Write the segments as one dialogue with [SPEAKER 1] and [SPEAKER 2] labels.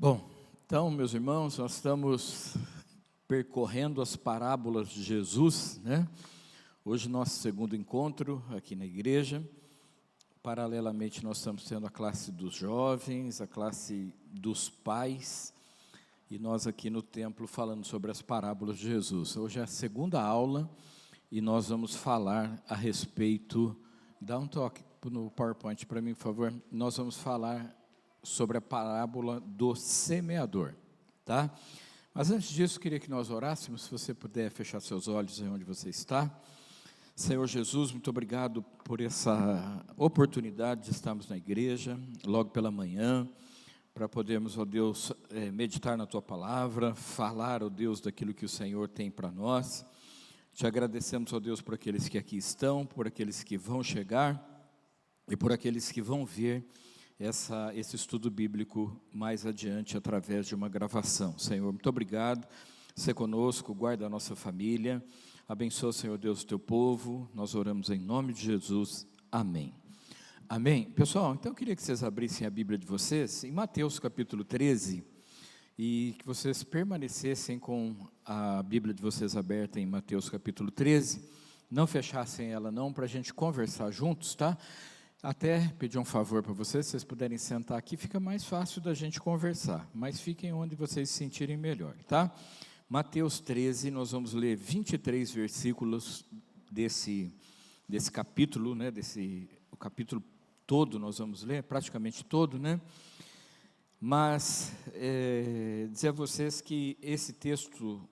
[SPEAKER 1] Bom, então, meus irmãos, nós estamos percorrendo as parábolas de Jesus, né? Hoje, nosso segundo encontro aqui na igreja. Paralelamente, nós estamos tendo a classe dos jovens, a classe dos pais, e nós aqui no templo falando sobre as parábolas de Jesus. Hoje é a segunda aula e nós vamos falar a respeito. Dá um toque no PowerPoint para mim, por favor. Nós vamos falar sobre a parábola do semeador, tá? Mas antes disso, queria que nós orássemos. Se você puder fechar seus olhos aí onde você está. Senhor Jesus, muito obrigado por essa oportunidade de estarmos na igreja, logo pela manhã, para podermos, ó Deus, meditar na Tua palavra, falar, ó Deus, daquilo que o Senhor tem para nós. Te agradecemos, ó Deus, por aqueles que aqui estão, por aqueles que vão chegar e por aqueles que vão ver esse estudo bíblico mais adiante através de uma gravação. Senhor, muito obrigado. Ser conosco, guarda a nossa família. Abençoa, Senhor Deus, o teu povo. Nós oramos em nome de Jesus. Amém. Amém. Pessoal, então eu queria que vocês abrissem a Bíblia de vocês em Mateus capítulo 13 e que vocês permanecessem com a Bíblia de vocês aberta em Mateus capítulo 13. Não fechassem ela não, para a gente conversar juntos, tá? Até pedir um favor para vocês, se vocês puderem sentar aqui, fica mais fácil da gente conversar, mas fiquem onde vocês se sentirem melhor, tá? Mateus 13, nós vamos ler 23 versículos desse capítulo, né? O capítulo todo nós vamos ler, praticamente todo, né? Mas, dizer a vocês que esse texto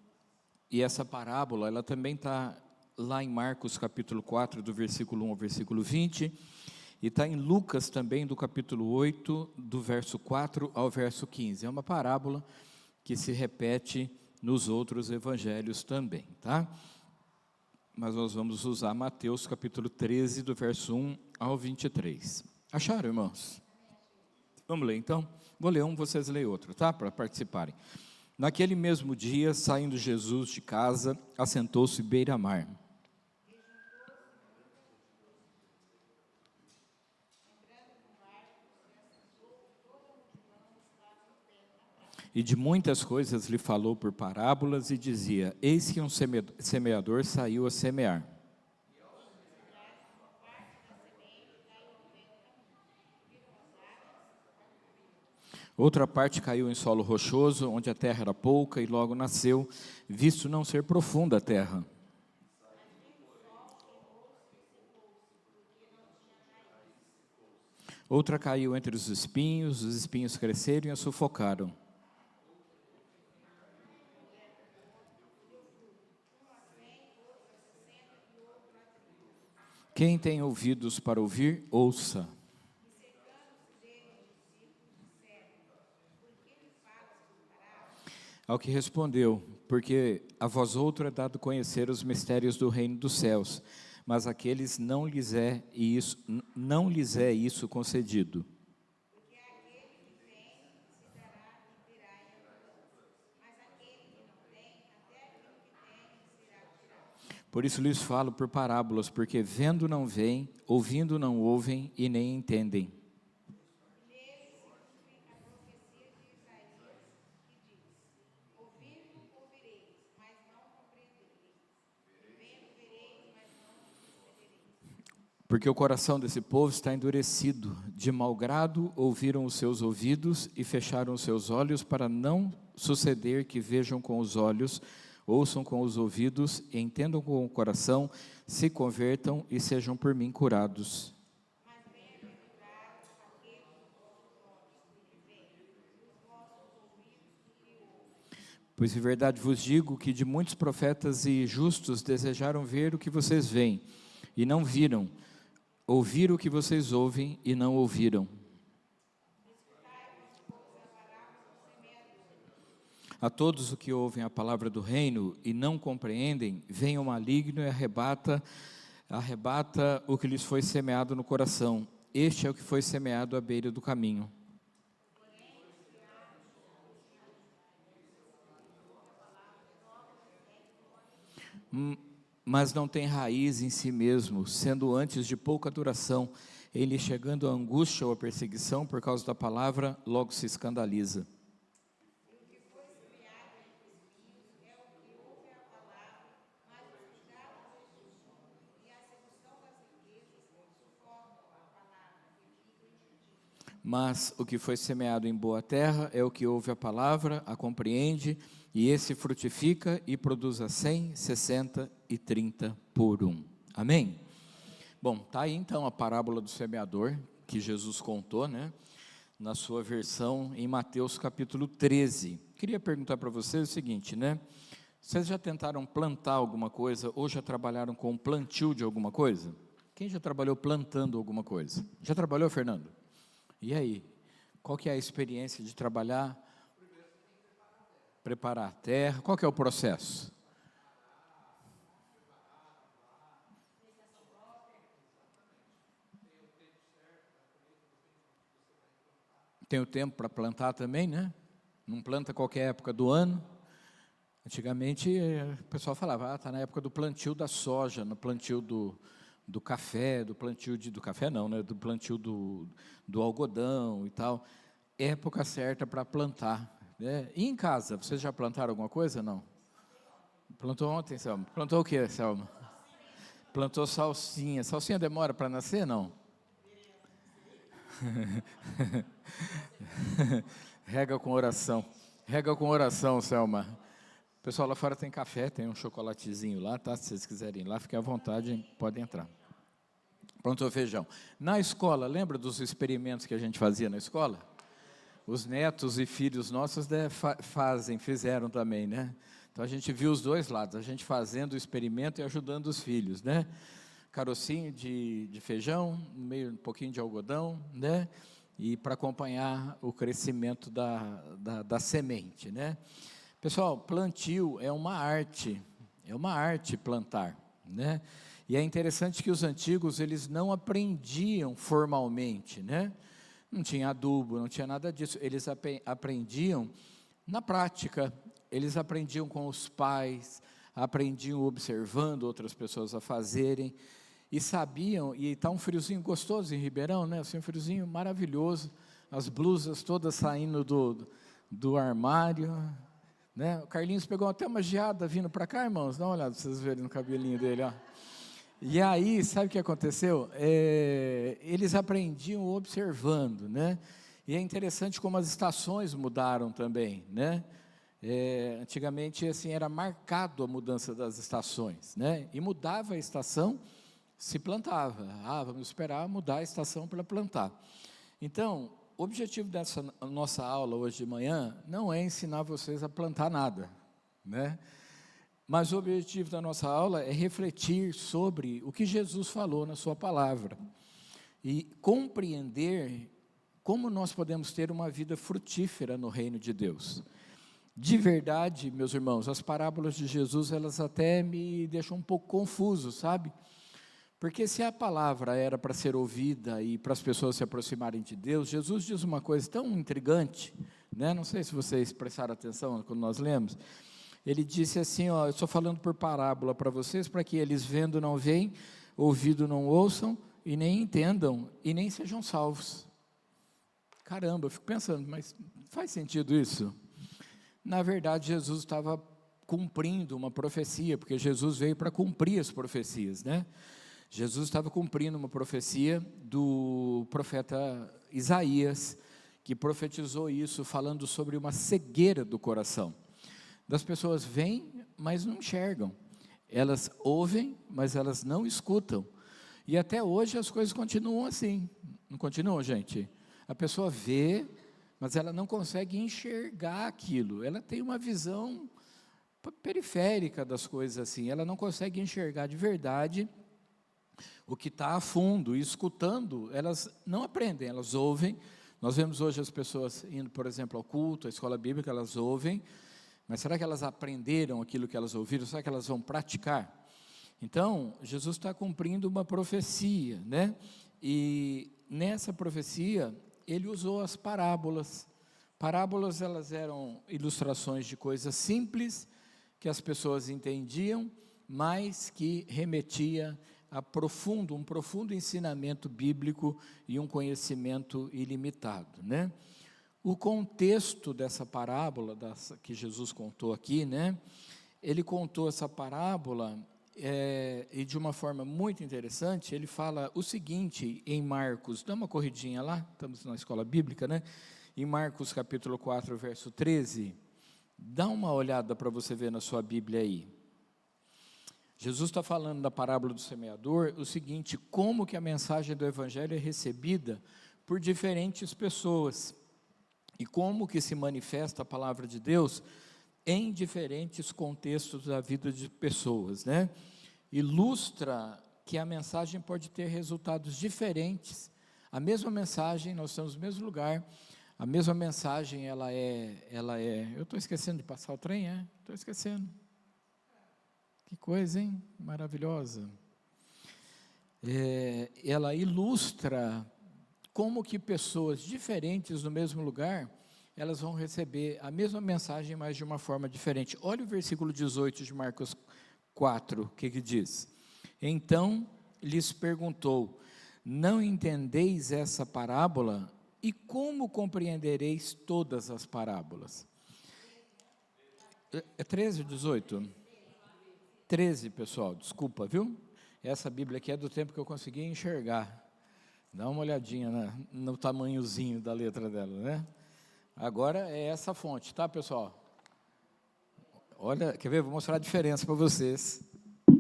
[SPEAKER 1] e essa parábola, ela também está lá em Marcos capítulo 4, do versículo 1 ao versículo 20, e está em Lucas também, do capítulo 8, do verso 4 ao verso 15. É uma parábola que se repete nos outros evangelhos também, tá? Mas nós vamos usar Mateus capítulo 13, do verso 1 ao 23. Acharam, irmãos? Vamos ler então? Vou ler um, vocês leem outro, tá? Para participarem. Naquele mesmo dia, saindo Jesus de casa, assentou-se beira-mar. E de muitas coisas lhe falou por parábolas e dizia: eis que um semeador saiu a semear. Outra parte caiu em solo rochoso, onde a terra era pouca, e logo nasceu, visto não ser profunda a terra. Outra caiu entre os espinhos cresceram e a sufocaram. Quem tem ouvidos para ouvir, ouça. Ao que respondeu: porque a vós outro é dado conhecer os mistérios do reino dos céus, mas àqueles não lhes é isso concedido. Por isso lhes falo por parábolas, porque vendo não veem, ouvindo não ouvem e nem entendem. Porque o coração desse povo está endurecido, de mau grado ouviram os seus ouvidos e fecharam os seus olhos, para não suceder que vejam com os olhos, ouçam com os ouvidos, e entendam com o coração, se convertam e sejam por mim curados. Pois em verdade vos digo que de muitos profetas e justos desejaram ver o que vocês veem, e não viram, ouvir o que vocês ouvem e não ouviram. A todos os que ouvem a palavra do reino e não compreendem, vem o maligno e arrebata o que lhes foi semeado no coração. Este é o que foi semeado à beira do caminho. Mas não tem raiz em si mesmo, sendo antes de pouca duração, ele chegando à angústia ou à perseguição por causa da palavra, logo se escandaliza. Mas o que foi semeado em boa terra é o que ouve a palavra, a compreende, e esse frutifica e produz a 100, 60 e 30 por um. Amém? Bom, está aí então a parábola do semeador, que Jesus contou, né? Na sua versão em Mateus capítulo 13. Queria perguntar para vocês o seguinte, né? Vocês já tentaram plantar alguma coisa, ou já trabalharam com o plantio de alguma coisa? Quem já trabalhou plantando alguma coisa? Já trabalhou, Fernando? E aí? Qual que é a experiência de trabalhar? Preparar a terra. Qual que é o processo? Tem o tempo para plantar também, né? Não planta qualquer época do ano. Antigamente, o pessoal falava, está na época do plantio da soja, no plantio do café, do plantio do café não, né? Do plantio do algodão e tal. Época certa para plantar, né? E em casa, vocês já plantaram alguma coisa? Não? Plantou ontem, Selma? Plantou o que, Selma? Plantou salsinha. Salsinha demora para nascer, não? Rega com oração. Rega com oração, Selma. O pessoal lá fora tem café, tem um chocolatezinho lá, tá? Se vocês quiserem ir lá, fiquem à vontade, podem entrar. Plantou feijão. Na escola, lembra dos experimentos que a gente fazia na escola? Os netos e filhos nossos fizeram também, né? Então a gente viu os dois lados, a gente fazendo o experimento e ajudando os filhos, né? Carocinho de feijão, meio um pouquinho de algodão, né? E para acompanhar o crescimento da semente, né? Pessoal, plantio é uma arte plantar, né? E é interessante que os antigos, eles não aprendiam formalmente, né? Não tinha adubo, não tinha nada disso, eles aprendiam na prática, eles aprendiam com os pais, aprendiam observando outras pessoas a fazerem, e sabiam, e está um friozinho gostoso em Ribeirão, né? Assim, um friozinho maravilhoso, as blusas todas saindo do armário, né? O Carlinhos pegou até uma geada vindo para cá, irmãos, dá uma olhada para vocês verem no cabelinho dele, ó. E aí, sabe o que aconteceu? Eles aprendiam observando, né? E é interessante como as estações mudaram também, né? Antigamente, assim, era marcado a mudança das estações, né? E mudava a estação, se plantava. Vamos esperar mudar a estação para plantar. Então, o objetivo dessa nossa aula hoje de manhã não é ensinar vocês a plantar nada, né? Mas o objetivo da nossa aula é refletir sobre o que Jesus falou na sua palavra e compreender como nós podemos ter uma vida frutífera no reino de Deus. De verdade, meus irmãos, as parábolas de Jesus, elas até me deixam um pouco confuso, sabe? Porque se a palavra era para ser ouvida e para as pessoas se aproximarem de Deus, Jesus diz uma coisa tão intrigante, né? Não sei se vocês prestaram atenção quando nós lemos. Ele disse assim, ó, eu estou falando por parábola para vocês, para que eles vendo não veem, ouvindo não ouçam, e nem entendam, e nem sejam salvos. Caramba, eu fico pensando, mas faz sentido isso? Na verdade, Jesus estava cumprindo uma profecia, porque Jesus veio para cumprir as profecias, né? Jesus estava cumprindo uma profecia do profeta Isaías, que profetizou isso, falando sobre uma cegueira do coração. Das pessoas veem, mas não enxergam. Elas ouvem, mas elas não escutam. E até hoje as coisas continuam assim. Não continuam, gente? A pessoa vê, mas ela não consegue enxergar aquilo. Ela tem uma visão periférica das coisas assim. Ela não consegue enxergar de verdade o que está a fundo. E escutando, elas não aprendem, elas ouvem. Nós vemos hoje as pessoas indo, por exemplo, ao culto, à escola bíblica, elas ouvem. Mas será que elas aprenderam aquilo que elas ouviram? Será que elas vão praticar? Então, Jesus está cumprindo uma profecia, né? E nessa profecia, ele usou as parábolas. Parábolas, elas eram ilustrações de coisas simples, que as pessoas entendiam, mas que remetia a um profundo ensinamento bíblico e um conhecimento ilimitado, né? O contexto dessa parábola que Jesus contou aqui, né? Ele contou essa parábola e de uma forma muito interessante, ele fala o seguinte em Marcos, dá uma corridinha lá, estamos na escola bíblica, né? Em Marcos capítulo 4, verso 13, dá uma olhada para você ver na sua Bíblia aí. Jesus está falando da parábola do semeador, o seguinte, como que a mensagem do Evangelho é recebida por diferentes pessoas, e como que se manifesta a palavra de Deus em diferentes contextos da vida de pessoas, né? Ilustra que a mensagem pode ter resultados diferentes, a mesma mensagem, nós estamos no mesmo lugar, a mesma mensagem, eu estou esquecendo de passar o trem, estou esquecendo, que coisa, hein, maravilhosa, ela ilustra como que pessoas diferentes no mesmo lugar, elas vão receber a mesma mensagem, mas de uma forma diferente. Olha o versículo 18 de Marcos 4, o que diz? Então lhes perguntou, não entendeis essa parábola? E como compreendereis todas as parábolas? É 13 ou 18? 13, pessoal, desculpa, viu? Essa Bíblia aqui é do tempo que eu consegui enxergar. Dá uma olhadinha no tamanhozinho da letra dela, né? Agora é essa fonte, tá, pessoal? Olha, quer ver? Vou mostrar a diferença para vocês. Dá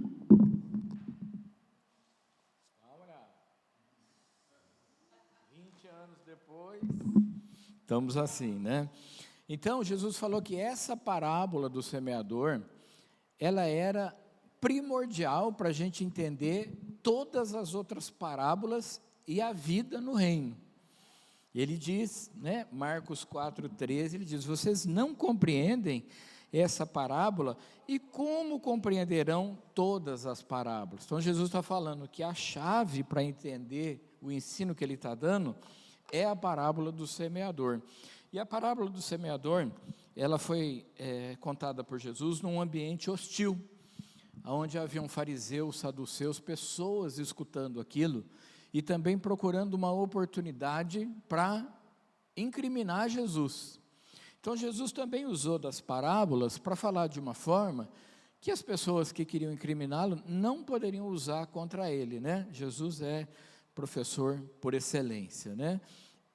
[SPEAKER 1] uma olhada. 20 anos depois, estamos assim, né? Então, Jesus falou que essa parábola do semeador, ela era primordial para a gente entender todas as outras parábolas e a vida no reino. Ele diz, né, Marcos 4,13, ele diz, vocês não compreendem essa parábola, e como compreenderão todas as parábolas? Então Jesus está falando que a chave para entender o ensino que ele está dando, é a parábola do semeador. E a parábola do semeador, ela foi contada por Jesus num ambiente hostil, onde haviam fariseus, saduceus, pessoas escutando aquilo, e também procurando uma oportunidade para incriminar Jesus. Então Jesus também usou das parábolas para falar de uma forma que as pessoas que queriam incriminá-lo não poderiam usar contra ele, né? Jesus é professor por excelência, né?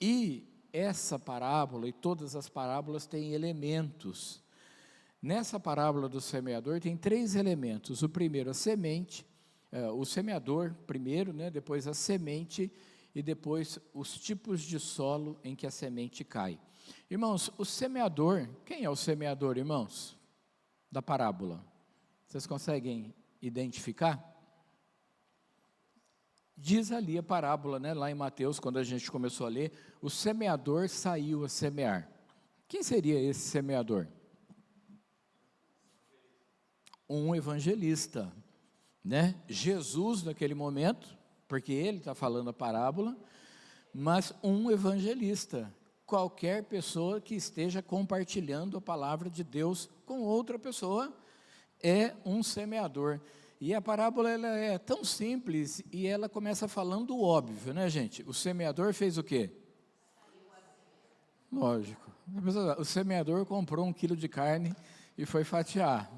[SPEAKER 1] E essa parábola e todas as parábolas têm elementos. Nessa parábola do semeador tem 3 elementos. O primeiro, a semente, o semeador primeiro, né, depois a semente e depois os tipos de solo em que a semente cai. Irmãos, o semeador, quem é o semeador, irmãos, da parábola? Vocês conseguem identificar? Diz ali a parábola, né, lá em Mateus, quando a gente começou a ler, o semeador saiu a semear. Quem seria esse semeador? Um evangelista, né? Jesus naquele momento, porque ele está falando a parábola, mas um evangelista, qualquer pessoa que esteja compartilhando a palavra de Deus com outra pessoa, é um semeador. E a parábola ela é tão simples, e ela começa falando o óbvio, né, gente? O semeador fez o quê? Lógico, o semeador comprou 1 quilo de carne e foi fatiar,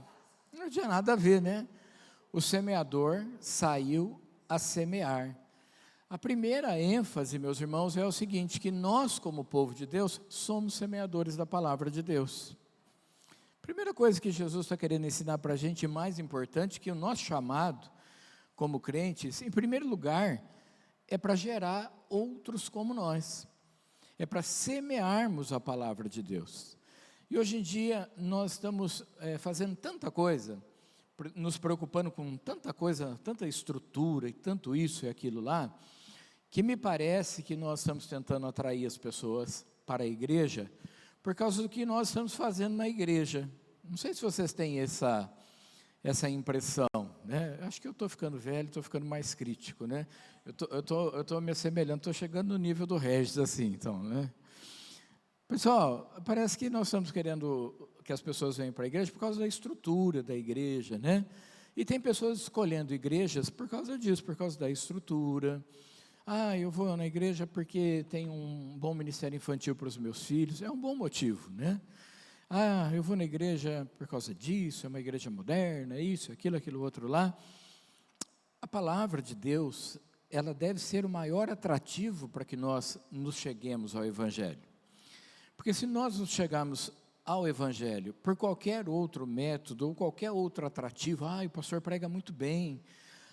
[SPEAKER 1] não tinha nada a ver, né? O semeador saiu a semear. A primeira ênfase, meus irmãos, é o seguinte, que nós, como povo de Deus, somos semeadores da palavra de Deus. Primeira coisa que Jesus está querendo ensinar para a gente, mais importante, que o nosso chamado, como crentes, em primeiro lugar, é para gerar outros como nós. É para semearmos a palavra de Deus. E hoje em dia, nós estamos fazendo tanta coisa, nos preocupando com tanta coisa, tanta estrutura, e tanto isso e aquilo lá, que me parece que nós estamos tentando atrair as pessoas para a igreja, por causa do que nós estamos fazendo na igreja. Não sei se vocês têm essa impressão, né? Acho que eu estou ficando velho, estou ficando mais crítico, né? Eu estou me assemelhando, estou chegando no nível do Regis, assim, então, né? Pessoal, parece que nós estamos querendo que as pessoas venham para a igreja por causa da estrutura da igreja, né? E tem pessoas escolhendo igrejas por causa disso, por causa da estrutura. Ah, eu vou na igreja porque tem um bom ministério infantil para os meus filhos. É um bom motivo, né? Ah, eu vou na igreja por causa disso, é uma igreja moderna, isso, aquilo outro lá. A palavra de Deus, ela deve ser o maior atrativo para que nós nos cheguemos ao Evangelho. Porque se nós nos chegarmos ao Evangelho por qualquer outro método, ou qualquer outro atrativo, o pastor prega muito bem,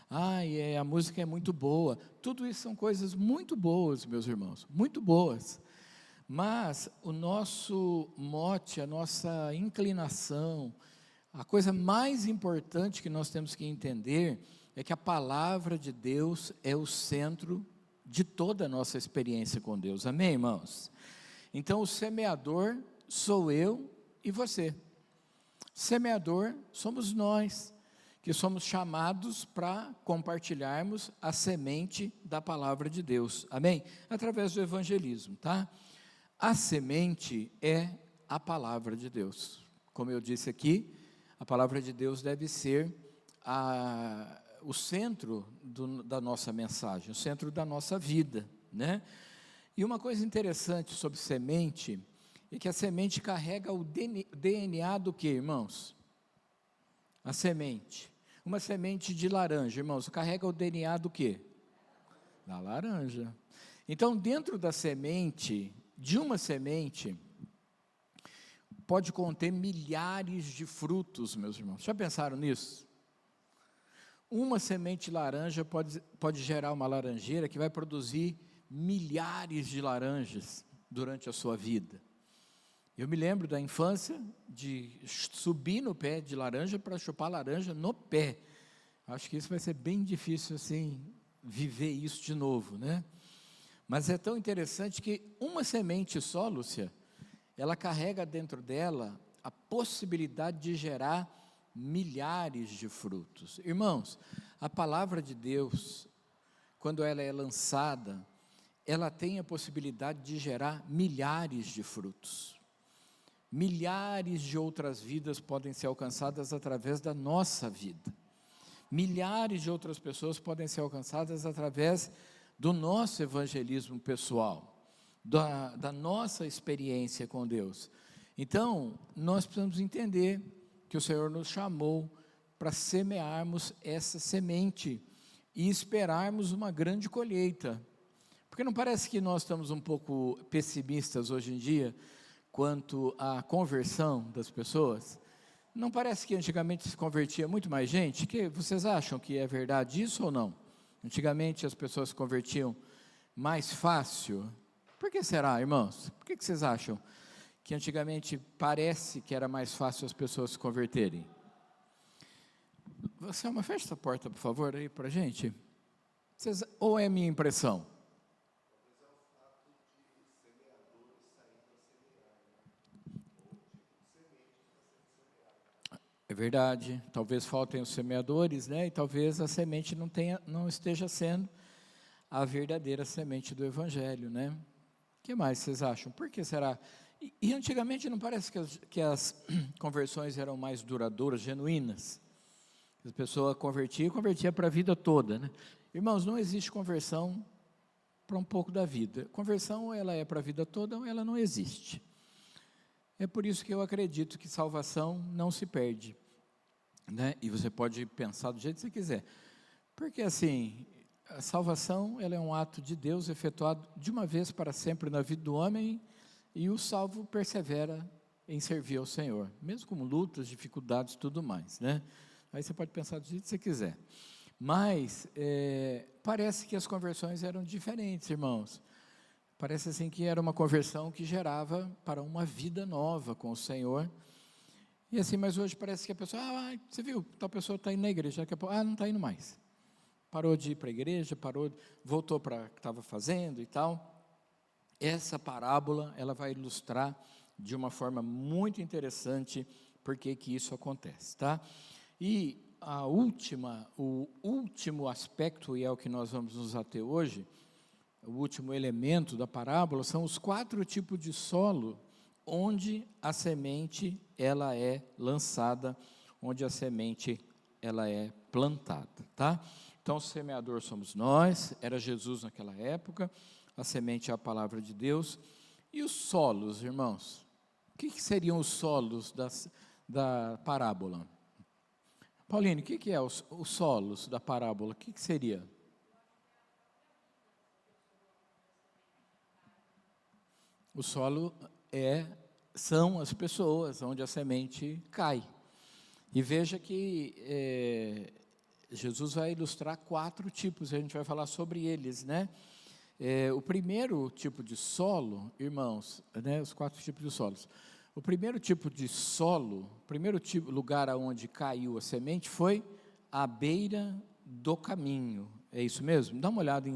[SPEAKER 1] a música é muito boa, tudo isso são coisas muito boas, meus irmãos, muito boas. Mas o nosso mote, a nossa inclinação, a coisa mais importante que nós temos que entender é que a palavra de Deus é o centro de toda a nossa experiência com Deus, amém, irmãos? Então o semeador sou eu e você. Semeador somos nós, que somos chamados para compartilharmos a semente da palavra de Deus, amém? Através do evangelismo, tá? A semente é a palavra de Deus. Como eu disse aqui, a palavra de Deus deve ser o centro da nossa mensagem, o centro da nossa vida, né? E uma coisa interessante sobre semente, é que a semente carrega o DNA do que, irmãos? A semente. Uma semente de laranja, irmãos, carrega o DNA do que? Da laranja. Então, dentro da semente, de uma semente, pode conter milhares de frutos, meus irmãos. Já pensaram nisso? Uma semente laranja pode gerar uma laranjeira que vai produzir milhares de laranjas durante a sua vida. Eu me lembro da infância de subir no pé de laranja para chupar laranja no pé. Acho que isso vai ser bem difícil assim, viver isso de novo, né? Mas é tão interessante que uma semente só, Lúcia, ela carrega dentro dela a possibilidade de gerar milhares de frutos. Irmãos, a palavra de Deus, quando ela é lançada, ela tem a possibilidade de gerar milhares de frutos. Milhares de outras vidas podem ser alcançadas através da nossa vida. Milhares de outras pessoas podem ser alcançadas através do nosso evangelismo pessoal, da nossa experiência com Deus. Então, nós precisamos entender que o Senhor nos chamou para semearmos essa semente e esperarmos uma grande colheita. Porque não parece que nós estamos um pouco pessimistas hoje em dia quanto à conversão das pessoas? Não parece que antigamente se convertia muito mais gente? Que vocês acham que é verdade isso ou não? Antigamente as pessoas se convertiam mais fácil. Por que será, irmãos? Por que vocês acham que antigamente parece que era mais fácil as pessoas se converterem? Selma, fecha essa porta, por favor, aí para a gente. Ou é minha impressão? É verdade, talvez faltem os semeadores, né? E talvez a semente não esteja sendo a verdadeira semente do Evangelho, né? O que mais vocês acham? Por que será? E antigamente não parece que as conversões eram mais duradouras, genuínas? A pessoa convertia para a vida toda, né? Irmãos, não existe conversão para um pouco da vida. Conversão, ou ela é para a vida toda, ou ela não existe. É por isso que eu acredito que salvação não se perde, né? E você pode pensar do jeito que você quiser, porque assim, a salvação, ela é um ato de Deus efetuado de uma vez para sempre na vida do homem, e o salvo persevera em servir ao Senhor, mesmo com lutas, dificuldades e tudo mais, né? Aí você pode pensar do jeito que você quiser, mas parece que as conversões eram diferentes, irmãos. Parece assim que era uma conversão que gerava para uma vida nova com o Senhor. E assim, mas hoje parece que a pessoa, você viu, tal pessoa está indo na igreja, daqui a pouco, não está indo mais. Parou de ir para a igreja, voltou para o que estava fazendo e tal. Essa parábola, ela vai ilustrar de uma forma muito interessante por que isso acontece, tá? E o último aspecto, e é o que nós vamos nos ater hoje, o último elemento da parábola, são os 4 tipos de solo onde a semente ela é lançada, onde a semente ela é plantada, tá? Então o semeador somos nós, era Jesus naquela época, a semente é a palavra de Deus, e os solos, irmãos, O que seriam os solos da parábola? Pauline, o que é os solos da parábola? O que seria? O solo são as pessoas onde a semente cai. E veja que Jesus vai ilustrar 4 tipos, a gente vai falar sobre eles, né? O primeiro tipo de solo, irmãos, né, os 4 tipos de solos. O primeiro tipo de solo, o primeiro lugar aonde caiu a semente foi à beira do caminho. É isso mesmo? Dá uma olhada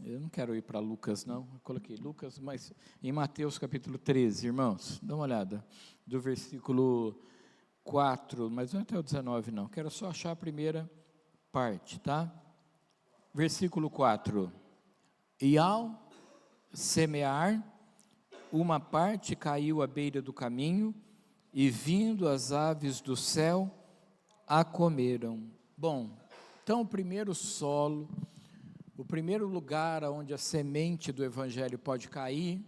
[SPEAKER 1] eu não quero ir para Lucas, não. Eu coloquei Lucas, mas em Mateus capítulo 13, irmãos, dá uma olhada. Do versículo 4, mas não é até o 19, não. Quero só achar a primeira parte, tá? Versículo 4. E ao semear, uma parte caiu à beira do caminho, e vindo as aves do céu, a comeram. Bom, então o primeiro solo, o primeiro lugar onde a semente do evangelho pode cair,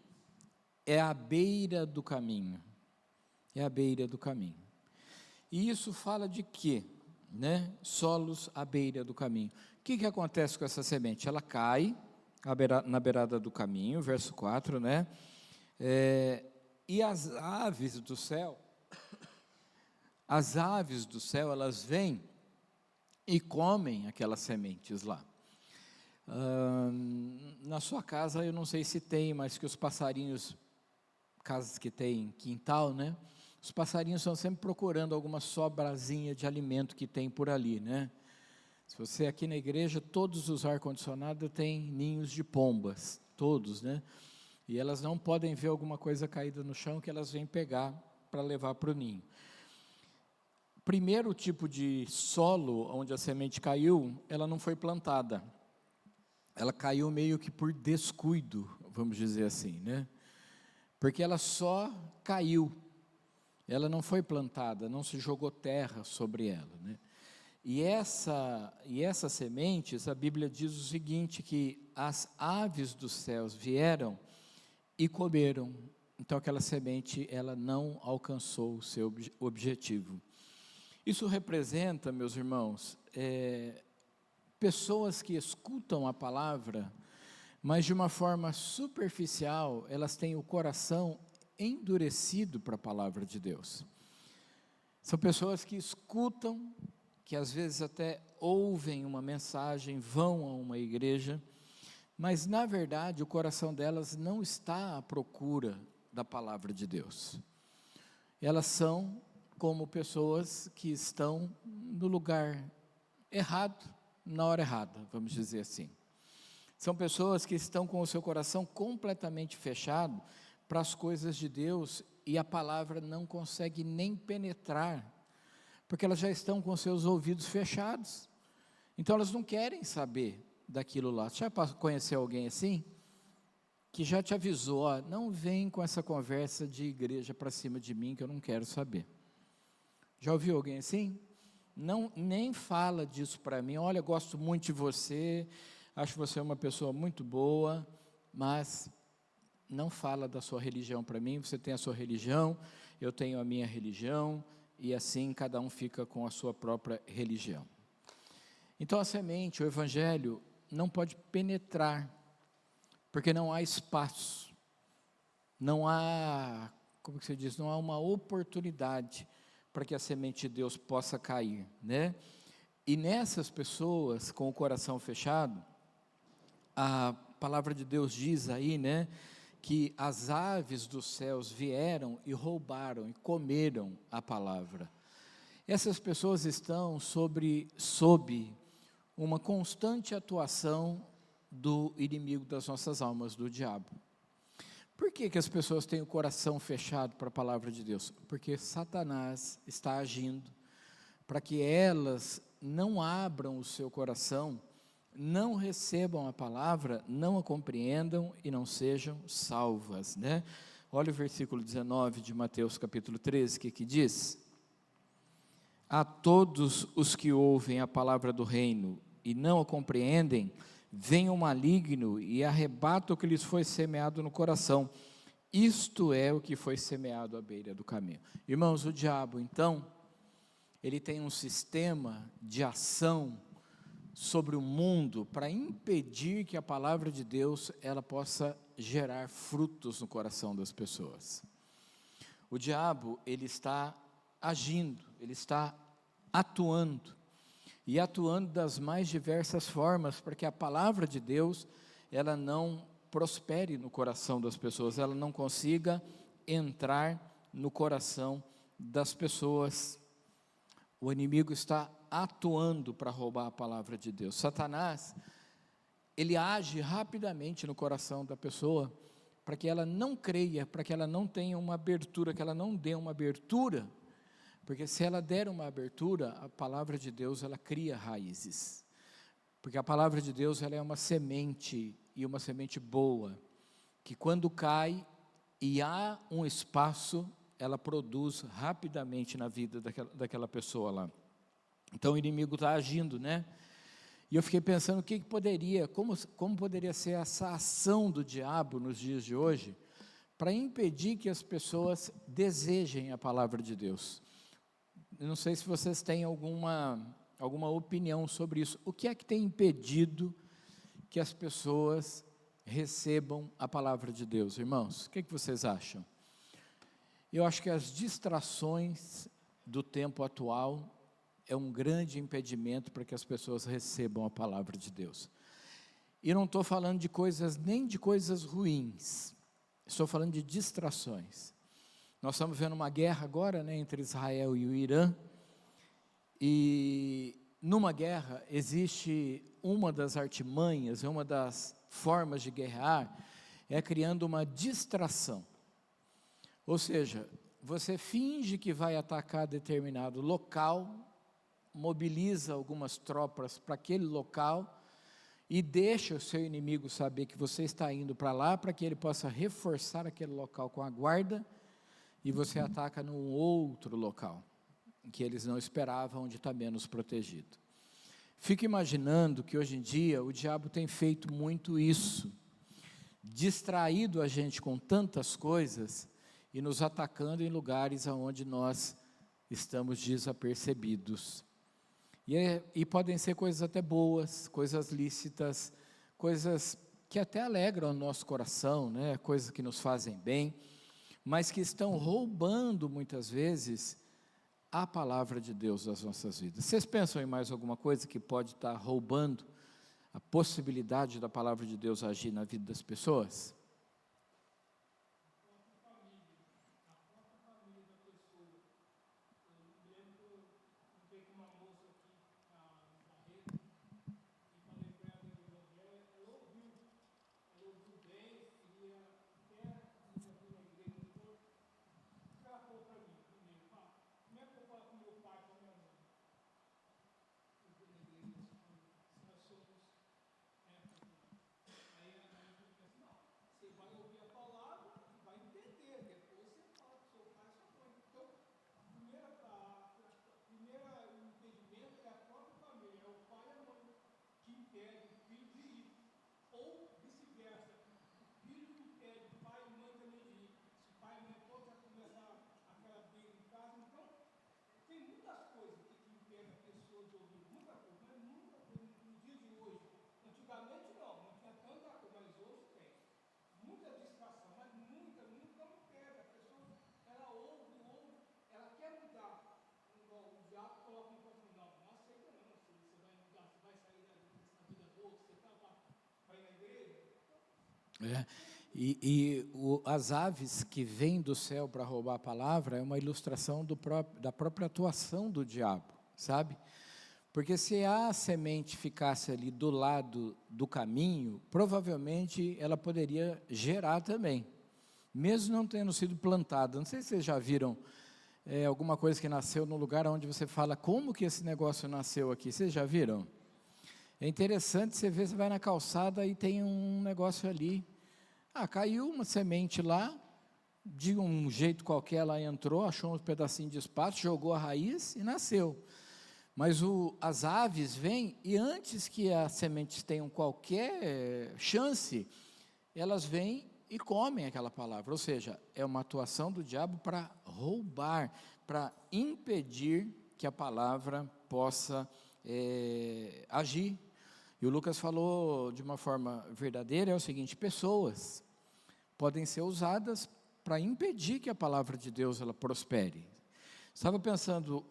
[SPEAKER 1] é à beira do caminho. É à beira do caminho. E isso fala de quê? Né? Solos à beira do caminho. O que acontece com essa semente? Ela cai na beirada do caminho, verso 4, né? E as aves do céu, elas vêm e comem aquelas sementes lá. Na sua casa, eu não sei se tem, mas que os passarinhos, casas que tem quintal, né? Os passarinhos estão sempre procurando alguma sobrazinha de alimento que tem por ali, né? Se você aqui na igreja, todos os ar-condicionados têm ninhos de pombas, todos, né? E elas não podem ver alguma coisa caída no chão que elas vêm pegar para levar para o ninho. Primeiro tipo de solo onde a semente caiu, ela não foi plantada. Ela caiu meio que por descuido, vamos dizer assim, né? Porque ela só caiu. Ela não foi plantada, não se jogou terra sobre ela, né? E essas sementes, a Bíblia diz o seguinte, que as aves dos céus vieram e comeram. Então aquela semente, ela não alcançou o seu objetivo. Isso representa, meus irmãos, pessoas que escutam a palavra, mas de uma forma superficial, elas têm o coração endurecido para a palavra de Deus. São pessoas que escutam, que às vezes até ouvem uma mensagem, vão a uma igreja, mas na verdade o coração delas não está à procura da palavra de Deus. Elas são como pessoas que estão no lugar errado, na hora errada, vamos dizer assim. São pessoas que estão com o seu coração completamente fechado para as coisas de Deus e a palavra não consegue nem penetrar, porque elas já estão com seus ouvidos fechados. Então elas não querem saber daquilo lá. Você já conheceu alguém assim? Que já te avisou, ó, não vem com essa conversa de igreja para cima de mim que eu não quero saber. Já ouviu alguém assim? Não, nem fala disso para mim. Olha, gosto muito de você, acho você uma pessoa muito boa, mas não fala da sua religião para mim. Você tem a sua religião, eu tenho a minha religião, e assim cada um fica com a sua própria religião. Então a semente, o evangelho, não pode penetrar, porque não há espaço, não há, como que se diz, não há uma oportunidade para que a semente de Deus possa cair, né? E nessas pessoas com o coração fechado, a palavra de Deus diz aí, né, que as aves dos céus vieram e roubaram e comeram a palavra. Essas pessoas estão sob uma constante atuação do inimigo das nossas almas, do diabo. Por que as pessoas têm o coração fechado para a palavra de Deus? Porque Satanás está agindo para que elas não abram o seu coração, não recebam a palavra, não a compreendam e não sejam salvas, né? Olha o versículo 19 de Mateus capítulo 13, que diz: a todos os que ouvem a palavra do reino e não a compreendem, vem o maligno e arrebata o que lhes foi semeado no coração. Isto é o que foi semeado à beira do caminho. Irmãos, o diabo, então, ele tem um sistema de ação sobre o mundo para impedir que a palavra de Deus ela possa gerar frutos no coração das pessoas. O diabo, ele está agindo, ele está atuando, e atuando das mais diversas formas, para que a palavra de Deus, ela não prospere no coração das pessoas, ela não consiga entrar no coração das pessoas. O inimigo está atuando para roubar a palavra de Deus. Satanás, ele age rapidamente no coração da pessoa, para que ela não creia, para que ela não tenha uma abertura, que ela não dê uma abertura, porque se ela der uma abertura, a palavra de Deus, ela cria raízes, porque a palavra de Deus, ela é uma semente, e uma semente boa, que quando cai, e há um espaço, ela produz rapidamente na vida daquela pessoa lá. Então o inimigo está agindo, né? E eu fiquei pensando, como poderia ser essa ação do diabo nos dias de hoje, para impedir que as pessoas desejem a palavra de Deus. Eu não sei se vocês têm alguma opinião sobre isso. O que é que tem impedido que as pessoas recebam a palavra de Deus, irmãos? O que vocês acham? Eu acho que as distrações do tempo atual é um grande impedimento para que as pessoas recebam a palavra de Deus. E não estou falando nem de coisas ruins, estou falando de distrações. Nós estamos vendo uma guerra agora, né, entre Israel e o Irã, e numa guerra existe uma das artimanhas, uma das formas de guerrear, é criando uma distração. Ou seja, você finge que vai atacar determinado local, mobiliza algumas tropas para aquele local e deixa o seu inimigo saber que você está indo para lá, para que ele possa reforçar aquele local com a guarda, e você ataca num outro local, que eles não esperavam, onde está menos protegido. Fico imaginando que hoje em dia o diabo tem feito muito isso, distraído a gente com tantas coisas e nos atacando em lugares onde nós estamos desapercebidos. E podem ser coisas até boas, coisas lícitas, coisas que até alegram o nosso coração, né? Coisas que nos fazem bem, mas que estão roubando muitas vezes a palavra de Deus das nossas vidas. Vocês pensam em mais alguma coisa que pode estar roubando a possibilidade da palavra de Deus agir na vida das pessoas? As aves que vêm do céu para roubar a palavra é uma ilustração da própria atuação do diabo, sabe? Porque se a semente ficasse ali do lado do caminho, provavelmente ela poderia gerar também, mesmo não tendo sido plantada. Não sei se vocês já viram alguma coisa que nasceu no lugar onde você fala, como que esse negócio nasceu aqui? Vocês já viram? É interessante, você vai na calçada e tem um negócio ali. Caiu uma semente lá, de um jeito qualquer ela entrou, achou um pedacinho de espaço, jogou a raiz e nasceu. Mas as aves vêm e antes que as sementes tenham qualquer chance, elas vêm e comem aquela palavra. Ou seja, é uma atuação do diabo para roubar, para impedir que a palavra possa agir. E o Lucas falou de uma forma verdadeira, é o seguinte: pessoas podem ser usadas para impedir que a palavra de Deus ela prospere. Estava pensando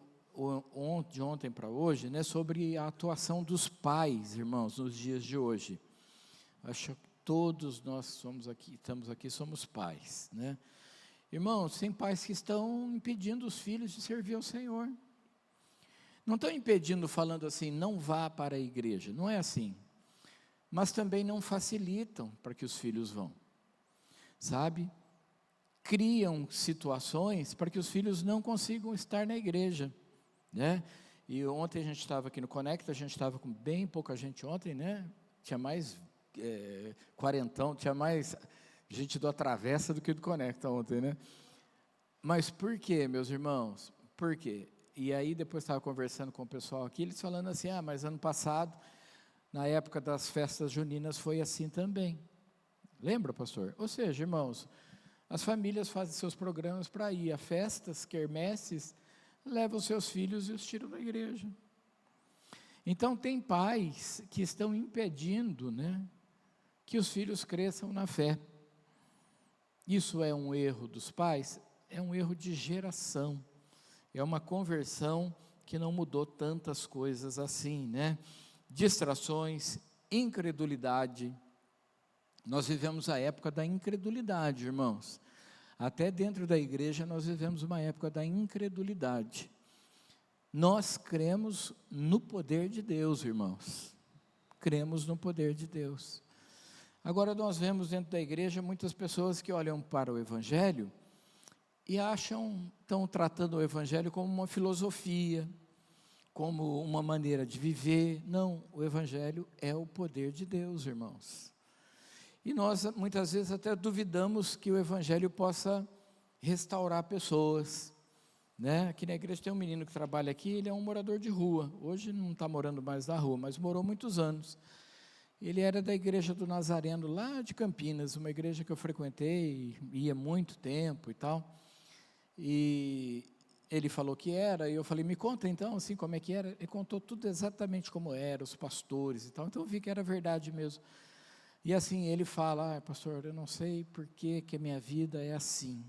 [SPEAKER 1] de ontem para hoje, né, sobre a atuação dos pais, irmãos, nos dias de hoje. Acho que todos nós estamos aqui, somos pais, né? Irmãos, tem pais que estão impedindo os filhos de servir ao Senhor. Não estão impedindo falando assim, não vá para a igreja, não é assim. Mas também não facilitam para que os filhos vão, sabe? Criam situações para que os filhos não consigam estar na igreja, né? E ontem a gente estava aqui no Conecta, a gente estava com bem pouca gente ontem, né? Tinha mais quarentão, tinha mais gente do Atravessa do que do Conecta ontem, né? Mas por quê, meus irmãos? Por quê? E aí depois estava conversando com o pessoal aqui, eles falando assim, mas ano passado, na época das festas juninas, foi assim também. Lembra, pastor? Ou seja, irmãos, as famílias fazem seus programas para ir a festas, quermesses, levam seus filhos e os tiram da igreja. Então, tem pais que estão impedindo, né, que os filhos cresçam na fé. Isso é um erro dos pais? É um erro de geração. É uma conversão que não mudou tantas coisas assim, né? Distrações, incredulidade. Nós vivemos a época da incredulidade, irmãos. Até dentro da igreja nós vivemos uma época da incredulidade. Nós cremos no poder de Deus, irmãos. Cremos no poder de Deus. Agora nós vemos dentro da igreja muitas pessoas que olham para o Evangelho e estão tratando o Evangelho como uma filosofia, como uma maneira de viver. Não, o Evangelho é o poder de Deus, irmãos. E nós muitas vezes até duvidamos que o Evangelho possa restaurar pessoas, né? Aqui na igreja tem um menino que trabalha aqui, ele é um morador de rua, hoje não está morando mais na rua, mas morou muitos anos. Ele era da igreja do Nazareno, lá de Campinas, uma igreja que eu frequentei, ia muito tempo e tal, e ele falou que era, e eu falei, me conta então, assim, como é que era. Ele contou tudo exatamente como era, os pastores e tal, então eu vi que era verdade mesmo. E assim, ele fala, pastor, eu não sei por que a minha vida é assim.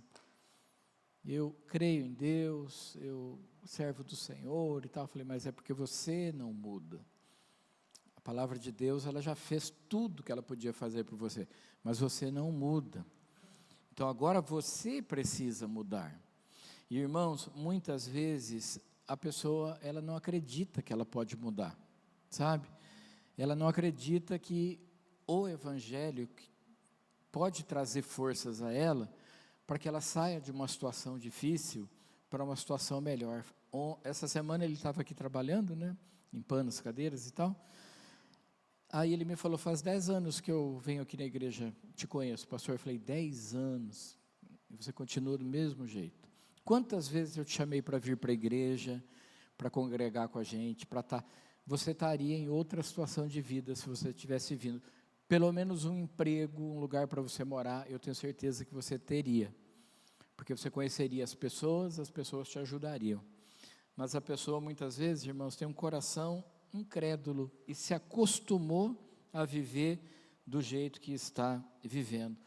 [SPEAKER 1] Eu creio em Deus, eu servo do Senhor e tal. Eu falei, mas é porque você não muda. A palavra de Deus, ela já fez tudo que ela podia fazer por você, mas você não muda. Então agora você precisa mudar. E irmãos, muitas vezes a pessoa, ela não acredita que ela pode mudar, sabe? Ela não acredita que o Evangelho pode trazer forças a ela, para que ela saia de uma situação difícil para uma situação melhor. Essa semana ele estava aqui trabalhando, né, limpando as cadeiras e tal. Aí ele me falou, faz 10 anos que eu venho aqui na igreja, te conheço, pastor. Eu falei, 10 anos, e você continua do mesmo jeito. Quantas vezes eu te chamei para vir para a igreja, para congregar com a gente, você estaria em outra situação de vida se você tivesse vindo. Pelo menos um emprego, um lugar para você morar, eu tenho certeza que você teria, porque você conheceria as pessoas te ajudariam. Mas a pessoa muitas vezes, irmãos, tem um coração incrédulo e se acostumou a viver do jeito que está vivendo.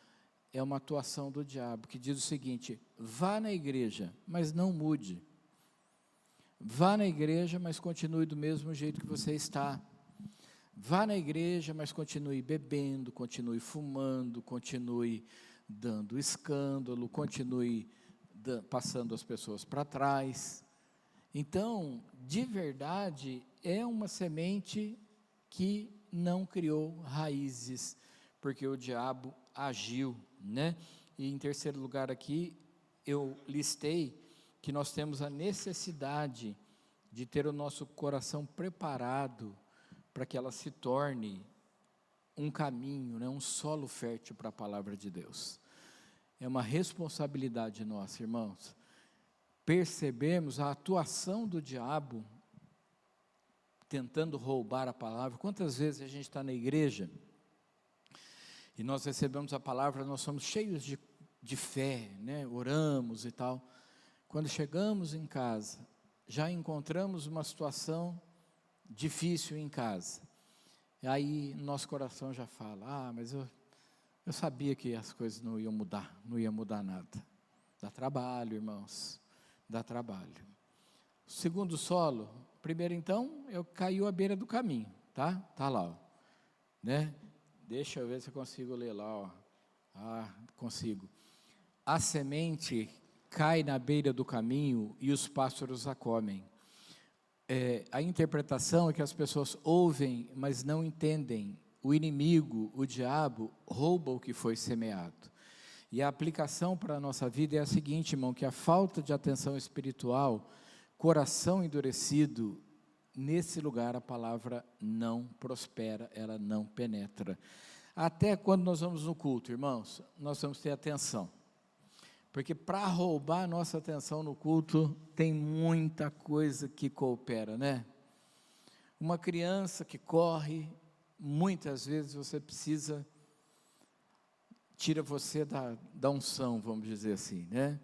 [SPEAKER 1] É uma atuação do diabo, que diz o seguinte, vá na igreja, mas não mude. Vá na igreja, mas continue do mesmo jeito que você está. Vá na igreja, mas continue bebendo, continue fumando, continue dando escândalo, continue passando as pessoas para trás. Então, de verdade, é uma semente que não criou raízes, porque o diabo agiu, né? E em terceiro lugar aqui, eu listei que nós temos a necessidade de ter o nosso coração preparado para que ela se torne um caminho, né, um solo fértil para a palavra de Deus. É uma responsabilidade nossa, irmãos, percebermos a atuação do diabo tentando roubar a palavra. Quantas vezes a gente está na igreja e nós recebemos a palavra, nós somos cheios de fé, né? Oramos e tal. Quando chegamos em casa, já encontramos uma situação difícil em casa. E aí nosso coração já fala, mas eu sabia que as coisas não iam mudar, não ia mudar nada. Dá trabalho, irmãos, dá trabalho. Segundo solo, primeiro então, eu caiu à beira do caminho, tá? Tá lá, ó, né? Deixa eu ver se eu consigo ler lá, ó. Consigo. A semente cai na beira do caminho e os pássaros a comem. A interpretação é que as pessoas ouvem, mas não entendem. O inimigo, o diabo, rouba o que foi semeado. E a aplicação para a nossa vida é a seguinte, irmão, que a falta de atenção espiritual, coração endurecido, nesse lugar a palavra não prospera, ela não penetra. Até quando nós vamos no culto, irmãos, nós vamos ter atenção. Porque para roubar a nossa atenção no culto, tem muita coisa que coopera, né? Uma criança que corre, muitas vezes você precisa, tira você da unção, vamos dizer assim, né?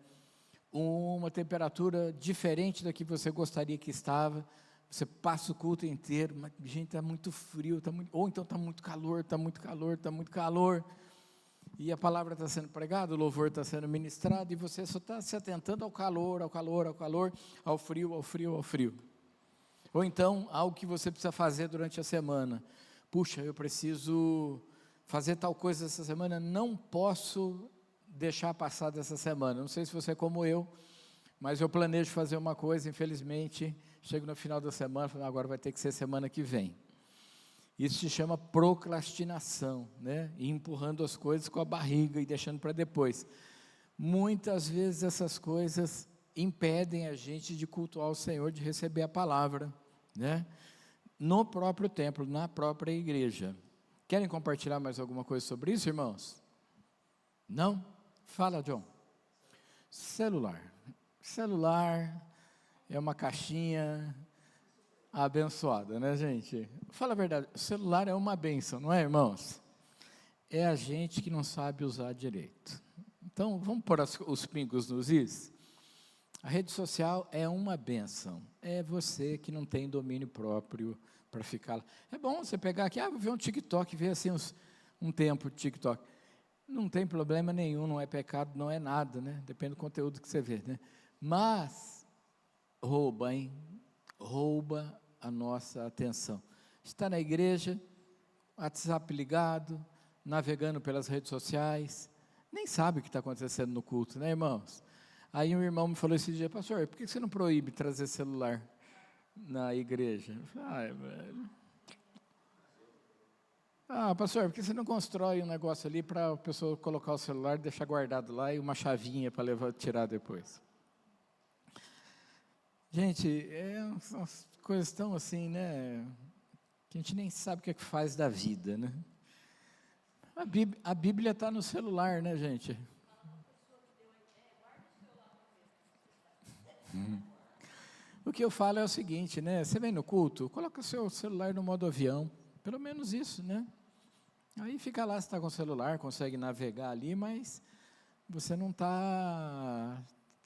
[SPEAKER 1] Uma temperatura diferente da que você gostaria que estava, você passa o culto inteiro, mas gente, está muito frio, ou então está muito calor, e a palavra está sendo pregada, o louvor está sendo ministrado, e você só está se atentando ao calor, ao frio. Ou então, algo que você precisa fazer durante a semana. Puxa, eu preciso fazer tal coisa essa semana, não posso deixar passar dessa semana. Não sei se você é como eu, mas eu planejo fazer uma coisa, infelizmente, chego no final da semana, falo, agora vai ter que ser semana que vem. Isso se chama procrastinação, né? E empurrando as coisas com a barriga e deixando para depois. Muitas vezes essas coisas impedem a gente de cultuar o Senhor, de receber a palavra, né? No próprio templo, na própria igreja. Querem compartilhar mais alguma coisa sobre isso, irmãos? Não? Fala, John. Celular é uma caixinha abençoada, né, gente? Fala a verdade, o celular é uma bênção, não é, irmãos? É a gente que não sabe usar direito. Então, vamos pôr os pingos nos is? A rede social é uma bênção. É você que não tem domínio próprio para ficar lá. É bom você pegar aqui, vou ver um TikTok, ver assim um tempo de TikTok. Não tem problema nenhum, não é pecado, não é nada, né? Depende do conteúdo que você vê, né? Mas rouba, hein? Rouba a nossa atenção. Está na igreja, WhatsApp ligado, navegando pelas redes sociais, nem sabe o que está acontecendo no culto, né, irmãos? Aí um irmão me falou esse dia, pastor, por que você não proíbe trazer celular na igreja? Eu falei, velho. Pastor, por que você não constrói um negócio ali para a pessoa colocar o celular, deixar guardado lá e uma chavinha para tirar depois? Gente, as coisas tão assim, né, que a gente nem sabe o que é que faz da vida, né? A Bíblia está no celular, né, gente? O que eu falo é o seguinte, né, você vem no culto, coloca o seu celular no modo avião, pelo menos isso, né? Aí fica lá, você está com o celular, consegue navegar ali, mas você não está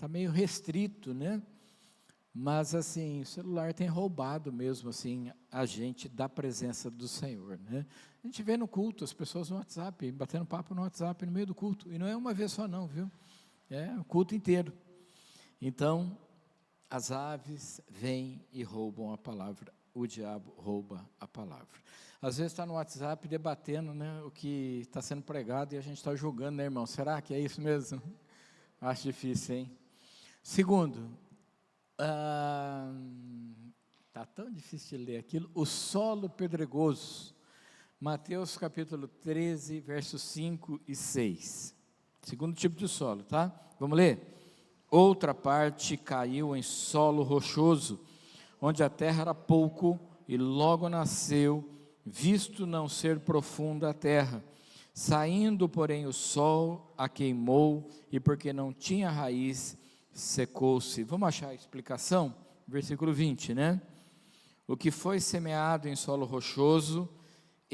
[SPEAKER 1] meio restrito, né? Mas assim, o celular tem roubado mesmo assim a gente da presença do Senhor, né? A gente vê no culto as pessoas no WhatsApp, batendo papo no WhatsApp no meio do culto, e não é uma vez só não, viu? É o culto inteiro. Então, as aves vêm e roubam a palavra, o diabo rouba a palavra. Às vezes está no WhatsApp debatendo, né, o que está sendo pregado e a gente está julgando, né, irmão? Será que é isso mesmo? Acho difícil, hein? Segundo, está tão difícil de ler aquilo, o solo pedregoso, Mateus capítulo 13, versos 5 e 6, segundo tipo de solo, tá? Vamos ler? Outra parte caiu em solo rochoso, onde a terra era pouco, e logo nasceu, visto não ser profunda a terra. Saindo, porém, o sol a queimou, e porque não tinha raiz, secou-se. Vamos achar a explicação? Versículo 20, né? O que foi semeado em solo rochoso,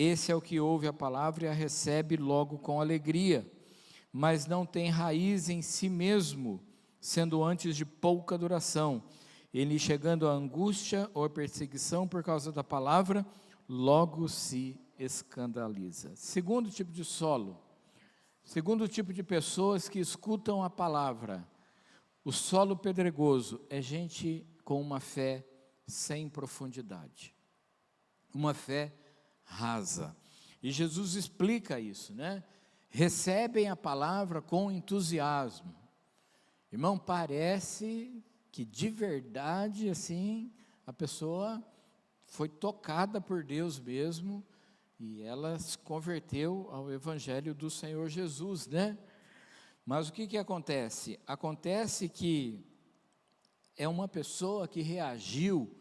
[SPEAKER 1] Esse é o que ouve a palavra e a recebe logo com alegria, mas não tem raiz em si mesmo, sendo antes de pouca duração. Ele, chegando à angústia ou à perseguição por causa da palavra, logo se escandaliza. Segundo tipo de solo, segundo tipo de pessoas que escutam a palavra, o solo pedregoso é gente com uma fé sem profundidade, uma fé rasa. E Jesus explica isso, né? Recebem a palavra com entusiasmo. Irmão, parece que de verdade, assim, a pessoa foi tocada por Deus mesmo, e ela se converteu ao Evangelho do Senhor Jesus, né? Mas o que acontece? Acontece que é uma pessoa que reagiu,